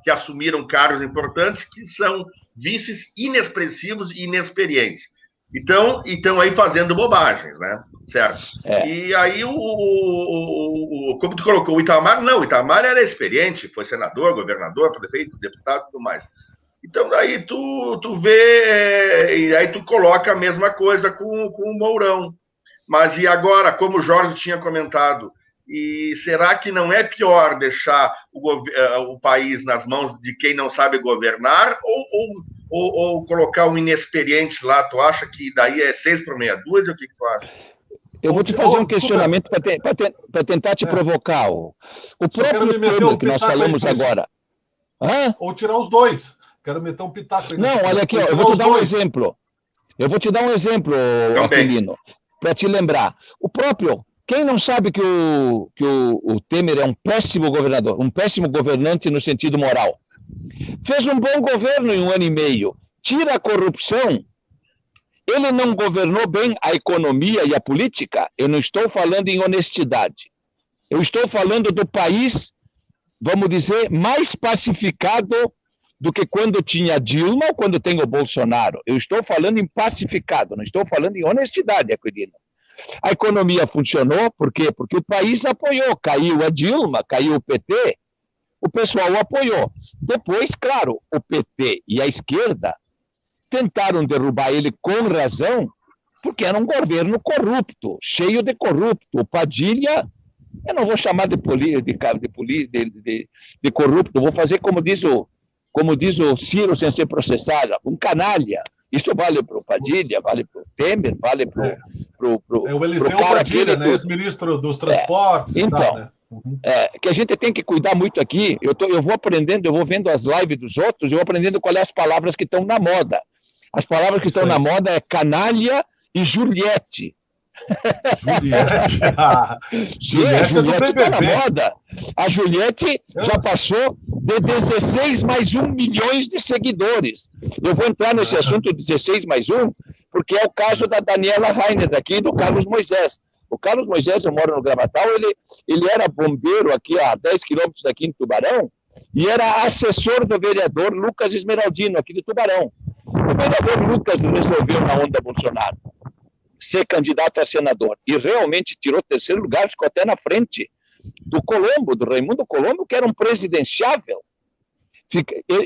que assumiram cargos importantes, que são vices inexpressivos e inexperientes. Então aí fazendo bobagens, né? Certo? E aí, como tu colocou, o Itamar era experiente, foi senador, governador, prefeito, deputado e tudo mais. Então daí tu vê, e aí tu coloca a mesma coisa com o Mourão. Mas e agora, como o Jorge tinha comentado, e será que não é pior deixar o país nas mãos de quem não sabe governar ou colocar um inexperiente lá? Tu acha que daí é 6 por meia dúzia? O que tu acha? Eu vou te fazer um questionamento para tentar te provocar. O próprio tema que nós falamos agora. Ou tirar os dois. Quero meter um pitaco aí. Não, olha aqui, eu vou te dar um exemplo. Eu vou te dar um exemplo, Aquilino, para te lembrar. O próprio... Quem não sabe que o Temer é um péssimo governador, um péssimo governante no sentido moral? Fez um bom governo em 1 ano e meio. Tira a corrupção. Ele não governou bem a economia e a política. Eu não estou falando em honestidade. Eu estou falando do país, vamos dizer, mais pacificado do que quando tinha Dilma ou quando tem o Bolsonaro. Eu estou falando em pacificado, não estou falando em honestidade, Aquilino. A economia funcionou, por quê? Porque o país apoiou, caiu a Dilma, caiu o PT, o pessoal apoiou. Depois, claro, o PT e a esquerda tentaram derrubar ele com razão, porque era um governo corrupto, cheio de corrupto. O Padilha, eu não vou chamar de corrupto, vou fazer como diz o Ciro sem ser processado, um canalha. Isso vale para o Padilha, vale para o Temer, vale para o Eliseu Padilha, né? Ex-ministro dos Transportes. Então, né? Que a gente tem que cuidar muito aqui. Eu vou aprendendo, eu vou vendo as lives dos outros, eu vou aprendendo quais as palavras que estão na moda. As palavras que estão na moda é canalha e Juliette. Juliette. Juliette está na moda. A Juliette já passou de 16 mais 1 milhões de seguidores. Eu vou entrar nesse assunto 16 mais 1, porque é o caso da Daniela Reiner daqui e do Carlos Moisés. O Carlos Moisés, eu moro no Gravatal, ele era bombeiro aqui a 10 quilômetros daqui em Tubarão e era assessor do vereador Lucas Esmeraldino aqui de Tubarão. O vereador Lucas resolveu na onda Bolsonaro ser candidato a senador e realmente tirou 3º lugar, ficou até na frente do Colombo, do Raimundo Colombo, que era um presidenciável.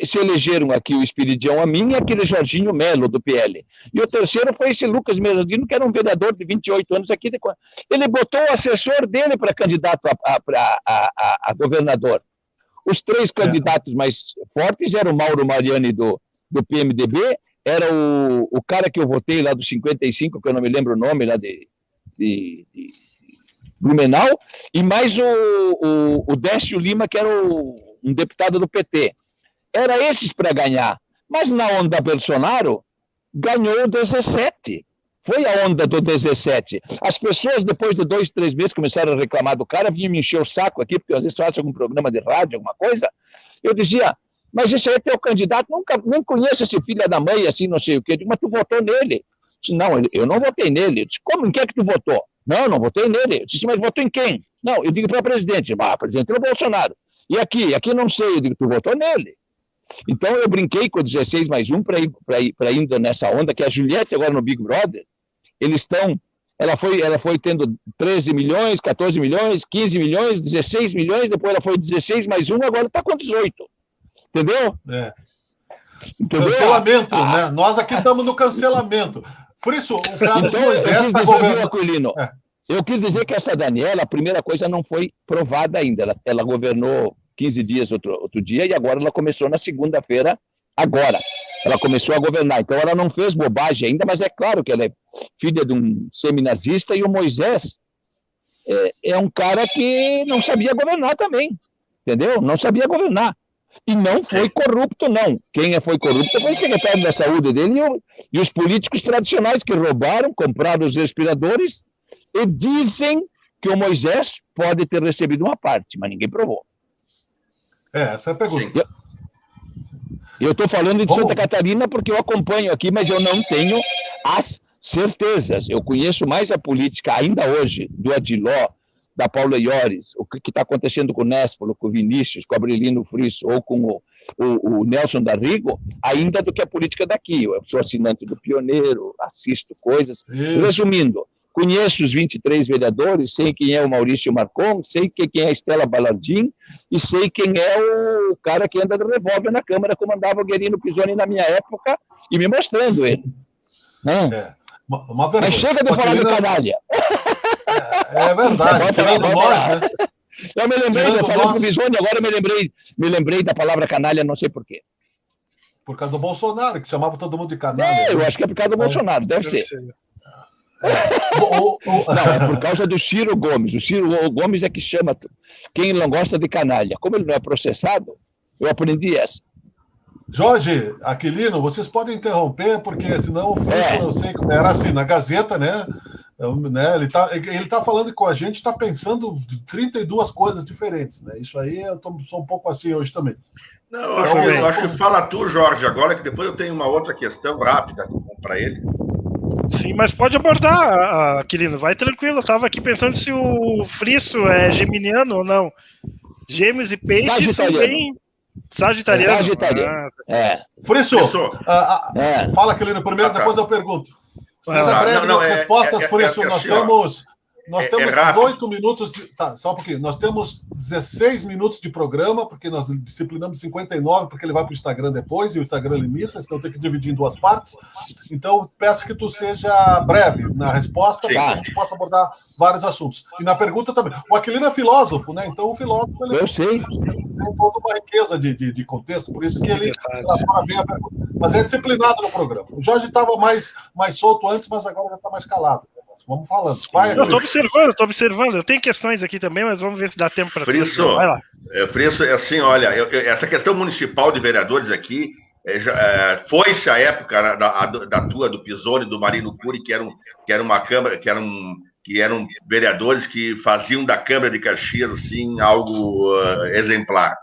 Se elegeram aqui o Espiridião Amin e aquele Jorginho Melo, do PL. E o 3º foi esse Lucas Merandino, que era um vereador de 28 anos aqui. Ele botou o assessor dele para candidato a governador. Os 3 candidatos mais fortes eram o Mauro Mariani, do PMDB, era o cara que eu votei lá dos 55, que eu não me lembro o nome, lá de Blumenau, e mais o Décio Lima, que era um deputado do PT. Era esses para ganhar. Mas na onda Bolsonaro, ganhou o 17. Foi a onda do 17. As pessoas, depois de 2, 3 meses, começaram a reclamar do cara, vinham me encher o saco aqui, porque às vezes eu faço algum programa de rádio, alguma coisa. Eu dizia, mas esse aí é teu candidato, nem conheço esse filho da mãe, assim, não sei o quê. Eu digo, mas tu votou nele? Eu disse, não, eu não votei nele. Eu disse, como, em que é que tu votou? Não votei nele. Eu disse, mas votou em quem? Não, eu digo para o presidente. Presidente é o Bolsonaro. E aqui não sei. Eu digo, tu votou nele. Então eu brinquei com o 16 mais 1 para ir nessa onda, que a Juliette agora no Big Brother, ela foi tendo 13 milhões, 14 milhões, 15 milhões, 16 milhões, depois ela foi 16 mais 1, agora está com 18. Entendeu? Entendeu? Cancelamento, né? Nós aqui estamos no cancelamento. Frisso, o Carlos Moisés está governando. Eu quis dizer que essa Daniela, a primeira coisa, não foi provada ainda. Ela governou 15 dias outro dia e agora ela começou na segunda-feira, agora. Ela começou a governar. Então ela não fez bobagem ainda, mas é claro que ela é filha de um seminazista e o Moisés é um cara que não sabia governar também. Entendeu? Não sabia governar. E não foi corrupto, não. Quem foi corrupto foi o secretário da saúde dele e os políticos tradicionais que roubaram, compraram os respiradores e dizem que o Moisés pode ter recebido uma parte, mas ninguém provou. Essa é a pergunta. Eu estou falando de Santa Catarina porque eu acompanho aqui, mas eu não tenho as certezas. Eu conheço mais a política ainda hoje do Adiló, da Paula Iores, o que está acontecendo com o Nespolo, com o Vinícius, com o Abrelino Frisso ou com o Nelson Darrigo, ainda do que a política daqui. Eu sou assinante do Pioneiro, assisto coisas. Resumindo, conheço os 23 vereadores, sei quem é o Maurício Marcon, sei quem é a Estela Balardim e sei quem é o cara que anda de revólver na Câmara, comandava o Guerino Pisoni na minha época, e me mostrando ele. Uma vergonha. Mas chega de falar de canalha. É verdade. Tirando nós, né? Eu me lembrei, eu falei com o Pisoni, agora me lembrei da palavra canalha, não sei porquê. Por causa do Bolsonaro, que chamava todo mundo de canalha. Eu acho que é por causa do Bolsonaro, deve ser. Não, é por causa do Ciro Gomes. O Ciro Gomes é que chama quem não gosta de canalha. Como ele não é processado, eu aprendi essa. Jorge, Aquilino, vocês podem interromper, porque senão o Frisso, eu sei como era assim, na Gazeta, né? Ele tá falando com a gente, está pensando 32 coisas diferentes, né? Isso aí eu sou um pouco assim hoje também. Não, eu acho que fala tu, Jorge, agora, que depois eu tenho uma outra questão rápida para ele. Sim, mas pode abordar, Aquilino, vai tranquilo. Eu estava aqui pensando se o Frisso é geminiano ou não. Gêmeos e peixes são bem... Sagitariano. Frisso, fala, Aquilino, primeiro, depois eu pergunto. Seja breve nas respostas, Frisso. Nós temos 18 minutos de... Tá, só um pouquinho. Nós temos 16 minutos de programa, porque nós disciplinamos 59, porque ele vai para o Instagram depois, e o Instagram limita, senão tem que dividir em 2 partes. Então, peço que tu seja breve na resposta, para que a gente possa abordar vários assuntos. E na pergunta também. O Aquilino é filósofo, né? Então, o filósofo... Eu sei. Tem toda uma riqueza de contexto, por isso que ele elabora bem a pergunta. Mas é disciplinado no programa. O Jorge estava mais solto antes, mas agora já está mais calado. Vamos falando. Eu estou observando. Eu tenho questões aqui também, mas vamos ver se dá tempo para Frisso, tudo. Vai lá. Frisso, assim, olha, essa questão municipal de vereadores aqui, foi-se a época do Pisoni, do Marino Cury, que era uma Câmara, que eram vereadores que faziam da Câmara de Caxias, assim, algo exemplar.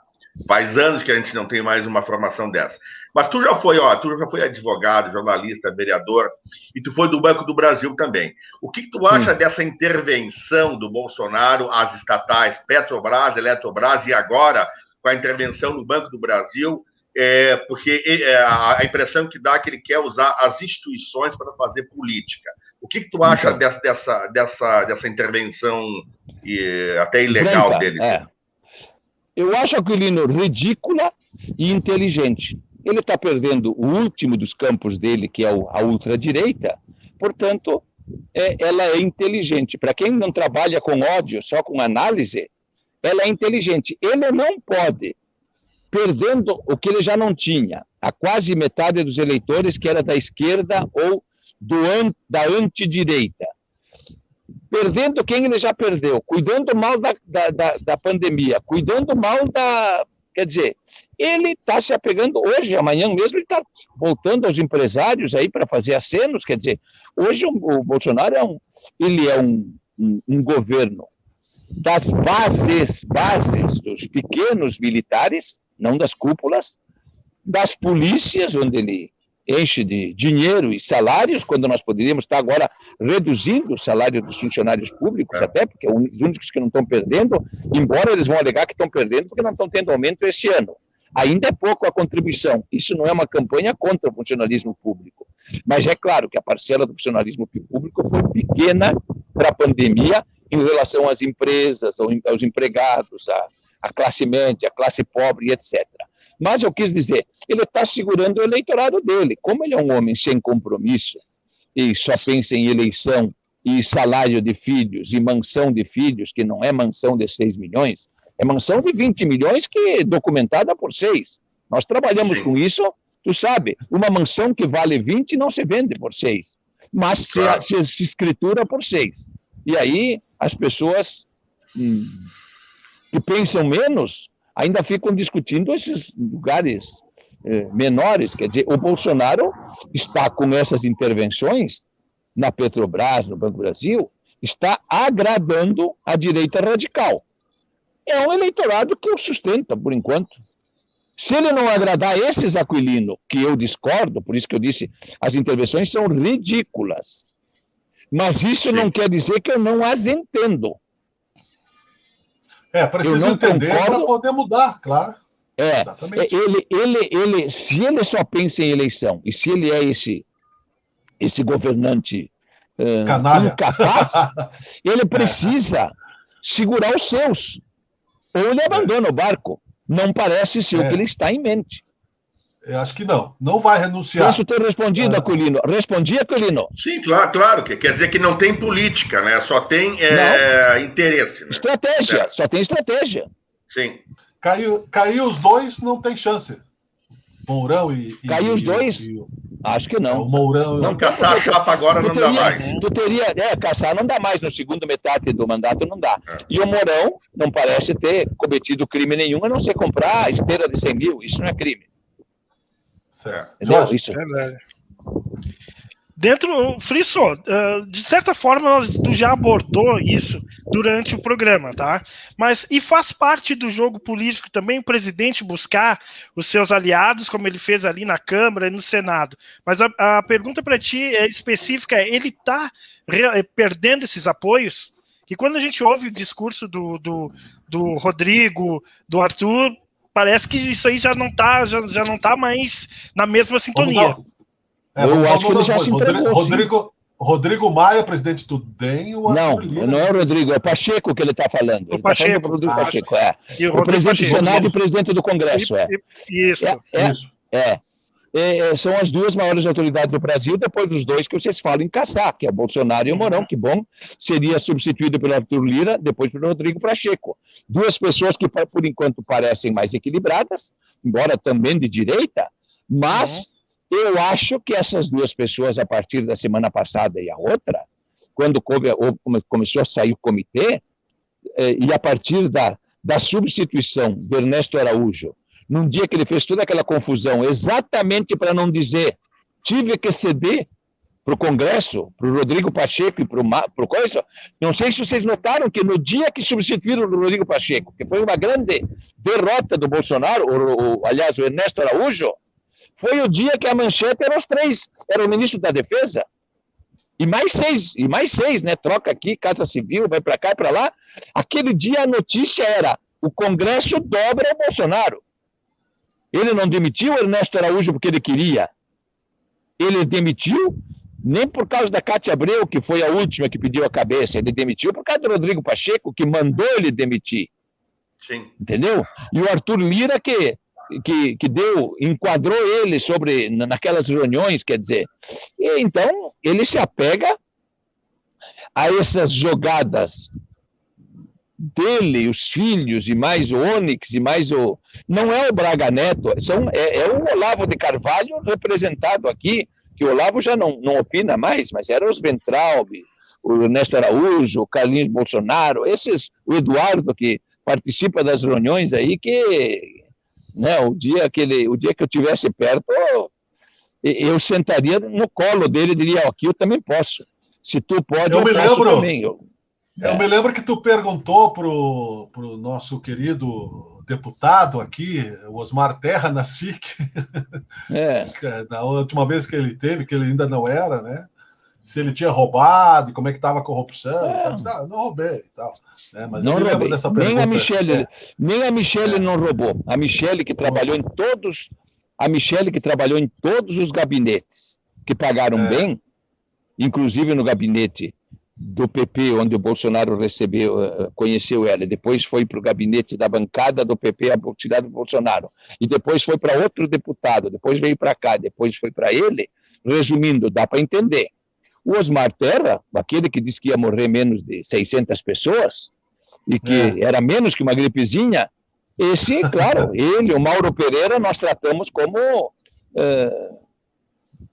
Faz anos que a gente não tem mais uma formação dessa. Mas tu já foi advogado, jornalista, vereador, e tu foi do Banco do Brasil também. O que tu acha dessa intervenção do Bolsonaro às estatais Petrobras, Eletrobras e agora com a intervenção no Banco do Brasil? Porque a impressão que dá é que ele quer usar as instituições para fazer política. O que tu acha dessa intervenção até ilegal dele? Eu acho, Aquilino, ridícula e inteligente. Ele está perdendo o último dos campos dele, que é a ultradireita, portanto, ela é inteligente. Para quem não trabalha com ódio, só com análise, ela é inteligente. Ele não pode perdendo o que ele já não tinha, a quase metade dos eleitores que era da esquerda ou da antidireita. Perdendo quem ele já perdeu, cuidando mal da pandemia, cuidando mal da... Quer dizer, ele está se apegando hoje, amanhã mesmo, ele está voltando aos empresários aí para fazer acenos. Quer dizer, hoje o Bolsonaro é um governo das bases dos pequenos militares, não das cúpulas, das polícias, onde ele enche de dinheiro e salários, quando nós poderíamos estar agora reduzindo o salário dos funcionários públicos, até porque os únicos que não estão perdendo, embora eles vão alegar que estão perdendo porque não estão tendo aumento esse ano. Ainda é pouco a contribuição. Isso não é uma campanha contra o funcionalismo público. Mas é claro que a parcela do funcionalismo público foi pequena para a pandemia em relação às empresas, aos empregados, à classe média, à classe pobre, etc. Mas eu quis dizer, ele está segurando o eleitorado dele. Como ele é um homem sem compromisso e só pensa em eleição e salário de filhos e mansão de filhos, que não é mansão de 6 milhões, é mansão de 20 milhões que é documentada por 6. Nós trabalhamos com isso, tu sabe, uma mansão que vale 20 não se vende por 6, mas se escritura por 6. E aí as pessoas que pensam menos ainda ficam discutindo esses lugares menores. Quer dizer, o Bolsonaro está com essas intervenções na Petrobras, no Banco do Brasil, está agradando a direita radical. É um eleitorado que o sustenta, por enquanto. Se ele não agradar esses, Aquilino, que eu discordo, por isso que eu disse, as intervenções são ridículas. Mas isso não quer dizer que eu não as entendo. Preciso entender para poder mudar, claro. Exatamente. Se ele só pensa em eleição, e se ele é esse governante incapaz, ele precisa segurar os seus. Ou ele abandona o barco. Não parece ser o que ele está em mente. Eu acho que não. Não vai renunciar. Posso ter respondido, Aquilino? Respondi, Aquilino? Sim, claro. Quer dizer que não tem política, né? Só tem interesse. Né? Estratégia. Só tem estratégia. Sim. Caiu os dois, não tem chance. Mourão e... Caiu os dois? Acho que não. O Mourão... Não, caçar a chapa agora não dá mais. Caçar não dá mais. No segundo metade do mandato não dá. E o Mourão não parece ter cometido crime nenhum, a não ser comprar a esteira de 100 mil. Isso não é crime. Certo. Jorge, isso. Frisso, de certa forma, tu já abordou isso durante o programa, tá? Mas, e faz parte do jogo político também o presidente buscar os seus aliados, como ele fez ali na Câmara e no Senado. Mas a pergunta para ti é específica, ele está perdendo esses apoios? Que quando a gente ouve o discurso do Rodrigo, do Arthur, parece que isso aí já não tá mais na mesma sintonia. Eu acho que ele já se entregou. Rodrigo Maia, presidente do DEM. Não é o Rodrigo, é o Pacheco que ele está falando. O Pacheco. Rodrigo Pacheco, o presidente do Senado e o presidente do Congresso. Isso. São as duas maiores autoridades do Brasil, depois dos dois que vocês falam em caçar, que é Bolsonaro e o Mourão, que bom, seria substituído pelo Arthur Lira, depois pelo Rodrigo Pacheco. Duas pessoas que, por enquanto, parecem mais equilibradas, embora também de direita, mas... Eu acho que essas duas pessoas, a partir da semana passada e a outra, quando começou a sair o comitê, e a partir da substituição do Ernesto Araújo, num dia que ele fez toda aquela confusão, exatamente para não dizer, tive que ceder para o Congresso, para o Rodrigo Pacheco e para o coisa. Não sei se vocês notaram que no dia que substituíram o Rodrigo Pacheco, que foi uma grande derrota do Bolsonaro, aliás, o Ernesto Araújo, foi o dia que a manchete era os 3, era o ministro da Defesa, e mais 6, né? Troca aqui, Casa Civil, vai para cá e para lá. Aquele dia a notícia era, o Congresso dobra o Bolsonaro. Ele não demitiu o Ernesto Araújo porque ele queria. Ele demitiu nem por causa da Cátia Abreu, que foi a última que pediu a cabeça, ele demitiu por causa do Rodrigo Pacheco, que mandou ele demitir. Sim. Entendeu? E o Arthur Lira, que enquadrou ele naquelas reuniões, quer dizer. E então, ele se apega a essas jogadas dele, os filhos, e mais o Onyx, e mais o... Não é o Braga Neto, é o Olavo de Carvalho representado aqui, que o Olavo já não opina mais, mas eram os Weintraub, o Ernesto Araújo, o Carlinhos Bolsonaro, o Eduardo, que participa das reuniões aí, que, né, o dia que eu estivesse perto, eu sentaria no colo dele e diria, aqui eu também posso. Se tu pode, eu posso também. Eu me lembro que tu perguntou pro nosso querido deputado aqui, o Osmar Terra, na SIC, na última vez que ele teve, que ele ainda não era, né? Se ele tinha roubado, e como é que estava a corrupção. Não roubei e tal. Mas não eu me lembro dessa pergunta. Nem a Michele não roubou. A Michele que trabalhou em todos... A Michele que trabalhou em todos os gabinetes que pagaram bem, inclusive no gabinete do PP, onde o Bolsonaro conheceu ela, depois foi para o gabinete da bancada do PP, tirado do Bolsonaro, e depois foi para outro deputado, depois veio para cá, depois foi para ele. Resumindo, dá para entender. O Osmar Terra, aquele que disse que ia morrer menos de 600 pessoas, e que era menos que uma gripezinha, esse, claro, ele, o Mauro Pereira, nós tratamos como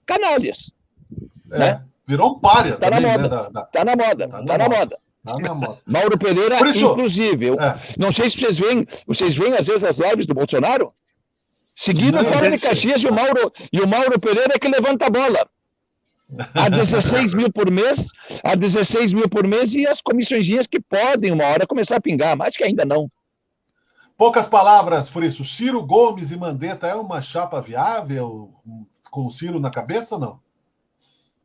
canalhas. Né? Virou um pária. Tá na moda. Tá na moda. Mauro Pereira, inclusive. Não sei se vocês veem às vezes as lives do Bolsonaro, seguindo fora de Caxias, e o Mauro Pereira é que levanta a bola. A 16 mil por mês, e as comissõezinhas que podem uma hora começar a pingar, mas que ainda não. Poucas palavras, Frício. Ciro Gomes e Mandetta é uma chapa viável com o Ciro na cabeça ou não?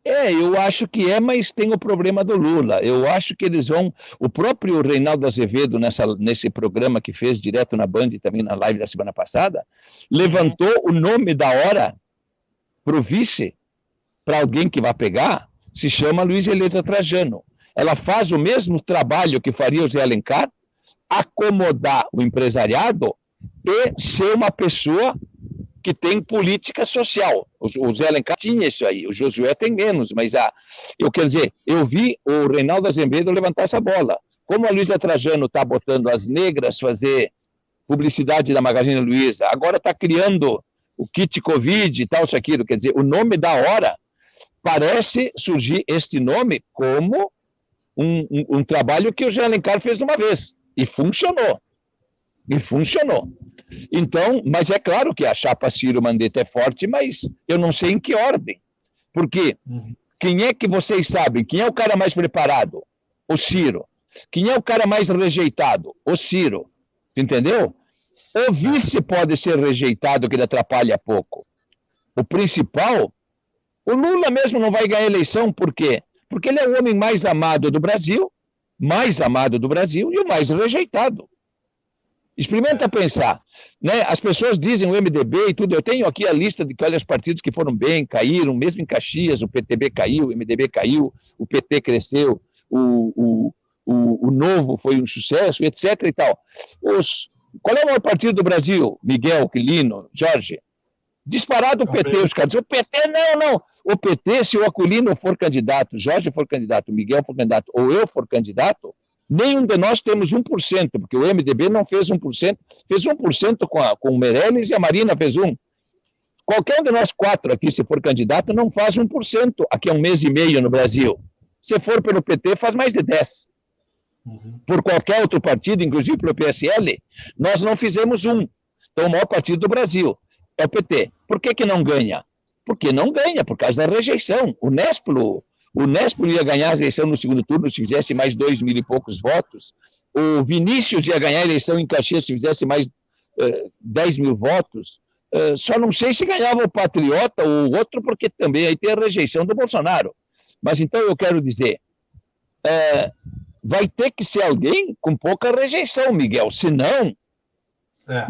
Eu acho que mas tem o problema do Lula. Eu acho que eles vão... O próprio Reinaldo Azevedo, nesse programa que fez direto na Band, também na live da semana passada, levantou o nome da hora para o vice, para alguém que vai pegar, se chama Luiz Helena Trajano. Ela faz o mesmo trabalho que faria o Zé Alencar, acomodar o empresariado e ser uma pessoa que tem política social. O Zé Alencar tinha isso aí, o Josué tem menos, mas eu vi o Reinaldo Azevedo levantar essa bola. Como a Luísa Trajano está botando as negras fazer publicidade da Magazine Luiza, agora está criando o kit Covid e tal, isso aquilo, quer dizer, o nome da hora parece surgir este nome como um trabalho que o Zé Alencar fez de uma vez. E funcionou. Então, mas é claro que a chapa Ciro Mandetta é forte, mas eu não sei em que ordem. Porque quem é que vocês sabem? Quem é o cara mais preparado? O Ciro. Quem é o cara mais rejeitado? O Ciro. Entendeu? O vice pode ser rejeitado, que ele atrapalha pouco. O principal, o Lula mesmo não vai ganhar eleição, por quê? Porque ele é o homem mais amado do Brasil, e o mais rejeitado. Experimenta pensar, né? As pessoas dizem o MDB e tudo, eu tenho aqui a lista de quais os partidos que foram bem, caíram, mesmo em Caxias, o PTB caiu, o MDB caiu, o PT cresceu, o Novo foi um sucesso, etc. e tal. Qual é o maior partido do Brasil? Miguel, Quilino, Jorge? Disparado o PT, os caras dizem, o PT não. O PT, se o Aquilino for candidato, Jorge for candidato, Miguel for candidato, ou eu for candidato, nenhum de nós temos 1%, porque o MDB não fez 1%, fez 1% com o Meirelles e a Marina fez 1%. Qualquer um de nós 4 aqui, se for candidato, não faz 1% aqui a 1 mês e meio no Brasil. Se for pelo PT, faz mais de 10%. Por qualquer outro partido, inclusive pelo PSL, nós não fizemos 1%. Então, o maior partido do Brasil é o PT. Por que não ganha? Porque não ganha, por causa da rejeição. O Nespolo ia ganhar a eleição no segundo turno se fizesse mais 2 mil e poucos votos. O Vinícius ia ganhar a eleição em Caxias se fizesse mais 10 mil votos. Só não sei se ganhava o Patriota ou o outro, porque também aí tem a rejeição do Bolsonaro. Mas então eu quero dizer, vai ter que ser alguém com pouca rejeição, Miguel. Senão,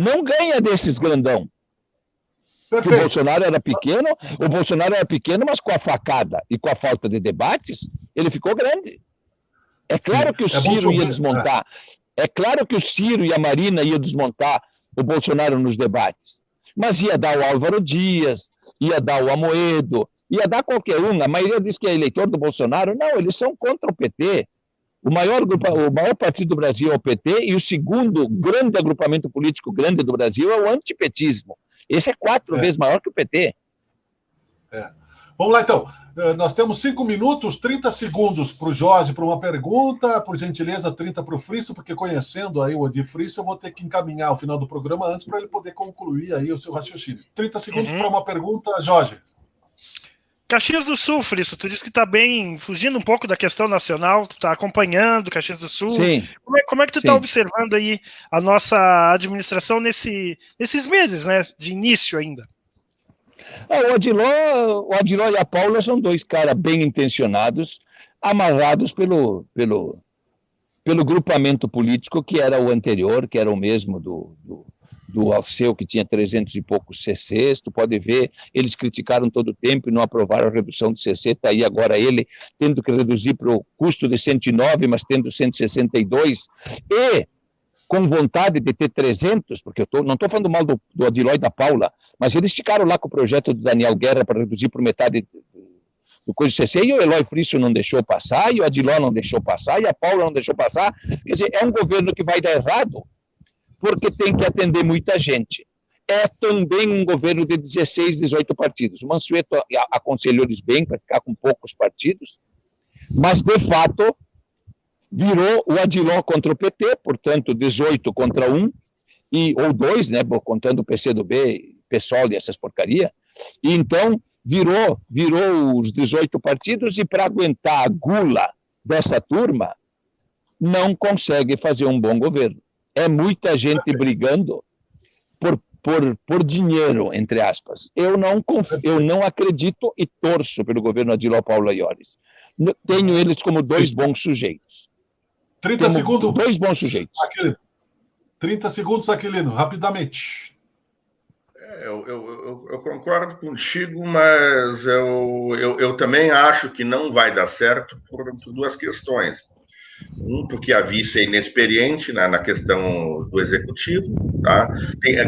não ganha desses grandão. O Bolsonaro era pequeno, mas com a facada e com a falta de debates, ele ficou grande. É claro que o Ciro ia desmontar. É claro que o Ciro e a Marina iam desmontar o Bolsonaro nos debates. Mas ia dar o Álvaro Dias, ia dar o Amoedo, ia dar qualquer um. A maioria diz que é eleitor do Bolsonaro. Não, eles são contra o PT. O maior partido do Brasil é o PT e o segundo grande agrupamento político grande do Brasil é o antipetismo. Esse é 4 vezes maior que o PT. Vamos lá, então. Nós temos 5 minutos, 30 segundos para o Jorge para uma pergunta, por gentileza, 30 para o Frisso, porque conhecendo aí o Odir Frisso, eu vou ter que encaminhar o final do programa antes para ele poder concluir aí o seu raciocínio. 30 segundos para uma pergunta, Jorge. Caxias do Sul, Frisso, tu disse que está bem, fugindo um pouco da questão nacional, tu está acompanhando Caxias do Sul. Sim. Como é que tu está observando aí a nossa administração nesses meses, né, de início ainda? O Adiló e a Paula são 2 caras bem intencionados, amarrados pelo grupamento político que era o anterior, que era o mesmo do Alceu, que tinha 300 e poucos CCs. Tu pode ver, eles criticaram todo o tempo e não aprovaram a redução do CC, está aí agora ele tendo que reduzir para o custo de 109, mas tendo 162, e com vontade de ter 300, porque não estou falando mal do Adiló e da Paula, mas eles ficaram lá com o projeto do Daniel Guerra para reduzir por metade do coisa do CC, e o Eloy Frisso não deixou passar, e o Adiló não deixou passar, e a Paula não deixou passar. Quer dizer, é um governo que vai dar errado, porque tem que atender muita gente. É também um governo de 16, 18 partidos. O Mansueto aconselhou eles bem para ficar com poucos partidos, mas, de fato, virou o Adiló contra o PT, portanto, 18 contra 1, ou 2, né, contando o PCdoB, PSOL e essas porcarias. E então virou os 18 partidos, e para aguentar a gula dessa turma, não consegue fazer um bom governo. É muita gente brigando por dinheiro, entre aspas. Eu não acredito e torço pelo governo Adiló, Paula e Iores. Tenho eles como 2 bons sujeitos. 30 segundos. 2 bons sujeitos. 30 segundos, Aquilino, rapidamente. Eu concordo contigo, mas eu também acho que não vai dar certo por 2 questões. Porque a vice é inexperiente na questão do executivo, tá?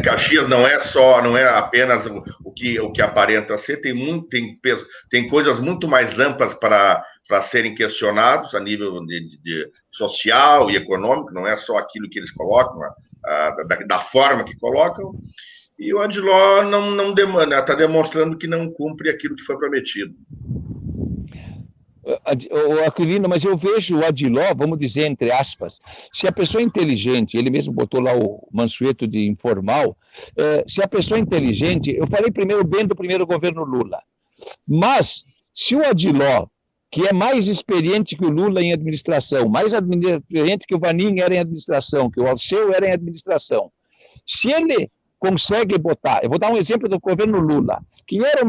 Caxias não é apenas o que aparenta ser, tem coisas muito mais amplas para serem questionados a nível de social e econômico, não é só aquilo que eles colocam, da forma que colocam, e o Adiló está demonstrando que não cumpre aquilo que foi prometido. O Aquilino, mas eu vejo o Adiló, vamos dizer, entre aspas, se a pessoa é inteligente, ele mesmo botou lá o Mansueto de informal, se a pessoa é inteligente, eu falei primeiro bem do primeiro governo Lula, mas se o Adiló, que é mais experiente que o Lula em administração, mais experiente que o Vanin era em administração, que o Alceu era em administração, se ele consegue botar, eu vou dar um exemplo do governo Lula, quem era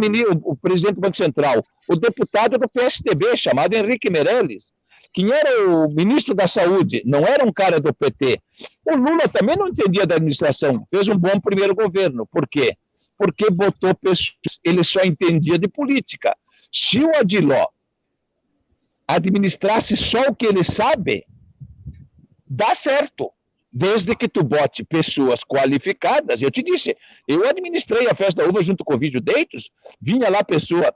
o presidente do Banco Central, o deputado do PSDB, chamado Henrique Meirelles, quem era o ministro da Saúde, não era um cara do PT. O Lula também não entendia da administração, fez um bom primeiro governo. Por quê? Porque botou pessoas, ele só entendia de política. Se o Adiló administrasse só o que ele sabe, dá certo. Desde que tu bote pessoas qualificadas. Eu te disse, eu administrei a festa da uva junto com o Vídeo Deitos, vinha lá pessoa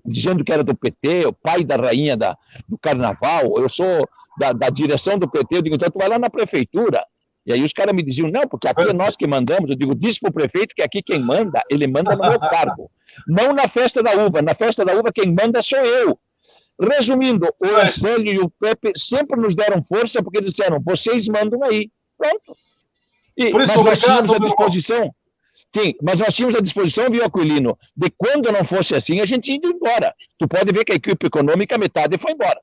dizendo que era do PT, o pai da rainha do carnaval, eu sou da direção do PT, eu digo, então tu vai lá na prefeitura. E aí os caras me diziam, não, porque aqui é nós que mandamos. Eu digo, diz pro prefeito que aqui quem manda, ele manda no meu cargo. Não na festa da uva. Na festa da uva quem manda sou eu. Resumindo, o Marcelo e o Pepe sempre nos deram força porque eles disseram, vocês mandam aí. Pronto. Mas nós tínhamos à disposição, sim, mas nós tínhamos à disposição, viu, Aquilino, de quando não fosse assim, a gente ia embora. Tu pode ver que a equipe econômica, metade foi embora.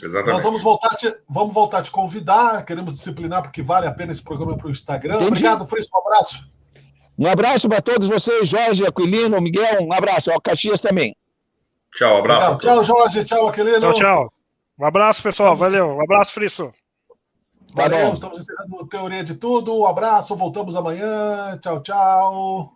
Exatamente. Nós vamos voltar a te convidar, queremos disciplinar, porque vale a pena esse programa para o Instagram. Entendi. Obrigado, Frisso, um abraço. Um abraço para todos vocês, Jorge, Aquilino, Miguel, um abraço, ao Caxias também. Tchau, abraço. Legal. Tchau, Jorge, tchau, Aquilino. Tchau. Um abraço, pessoal, valeu. Um abraço, Frisso. Valeu, estamos encerrando Teoria de Tudo. Um abraço, voltamos amanhã. Tchau, tchau.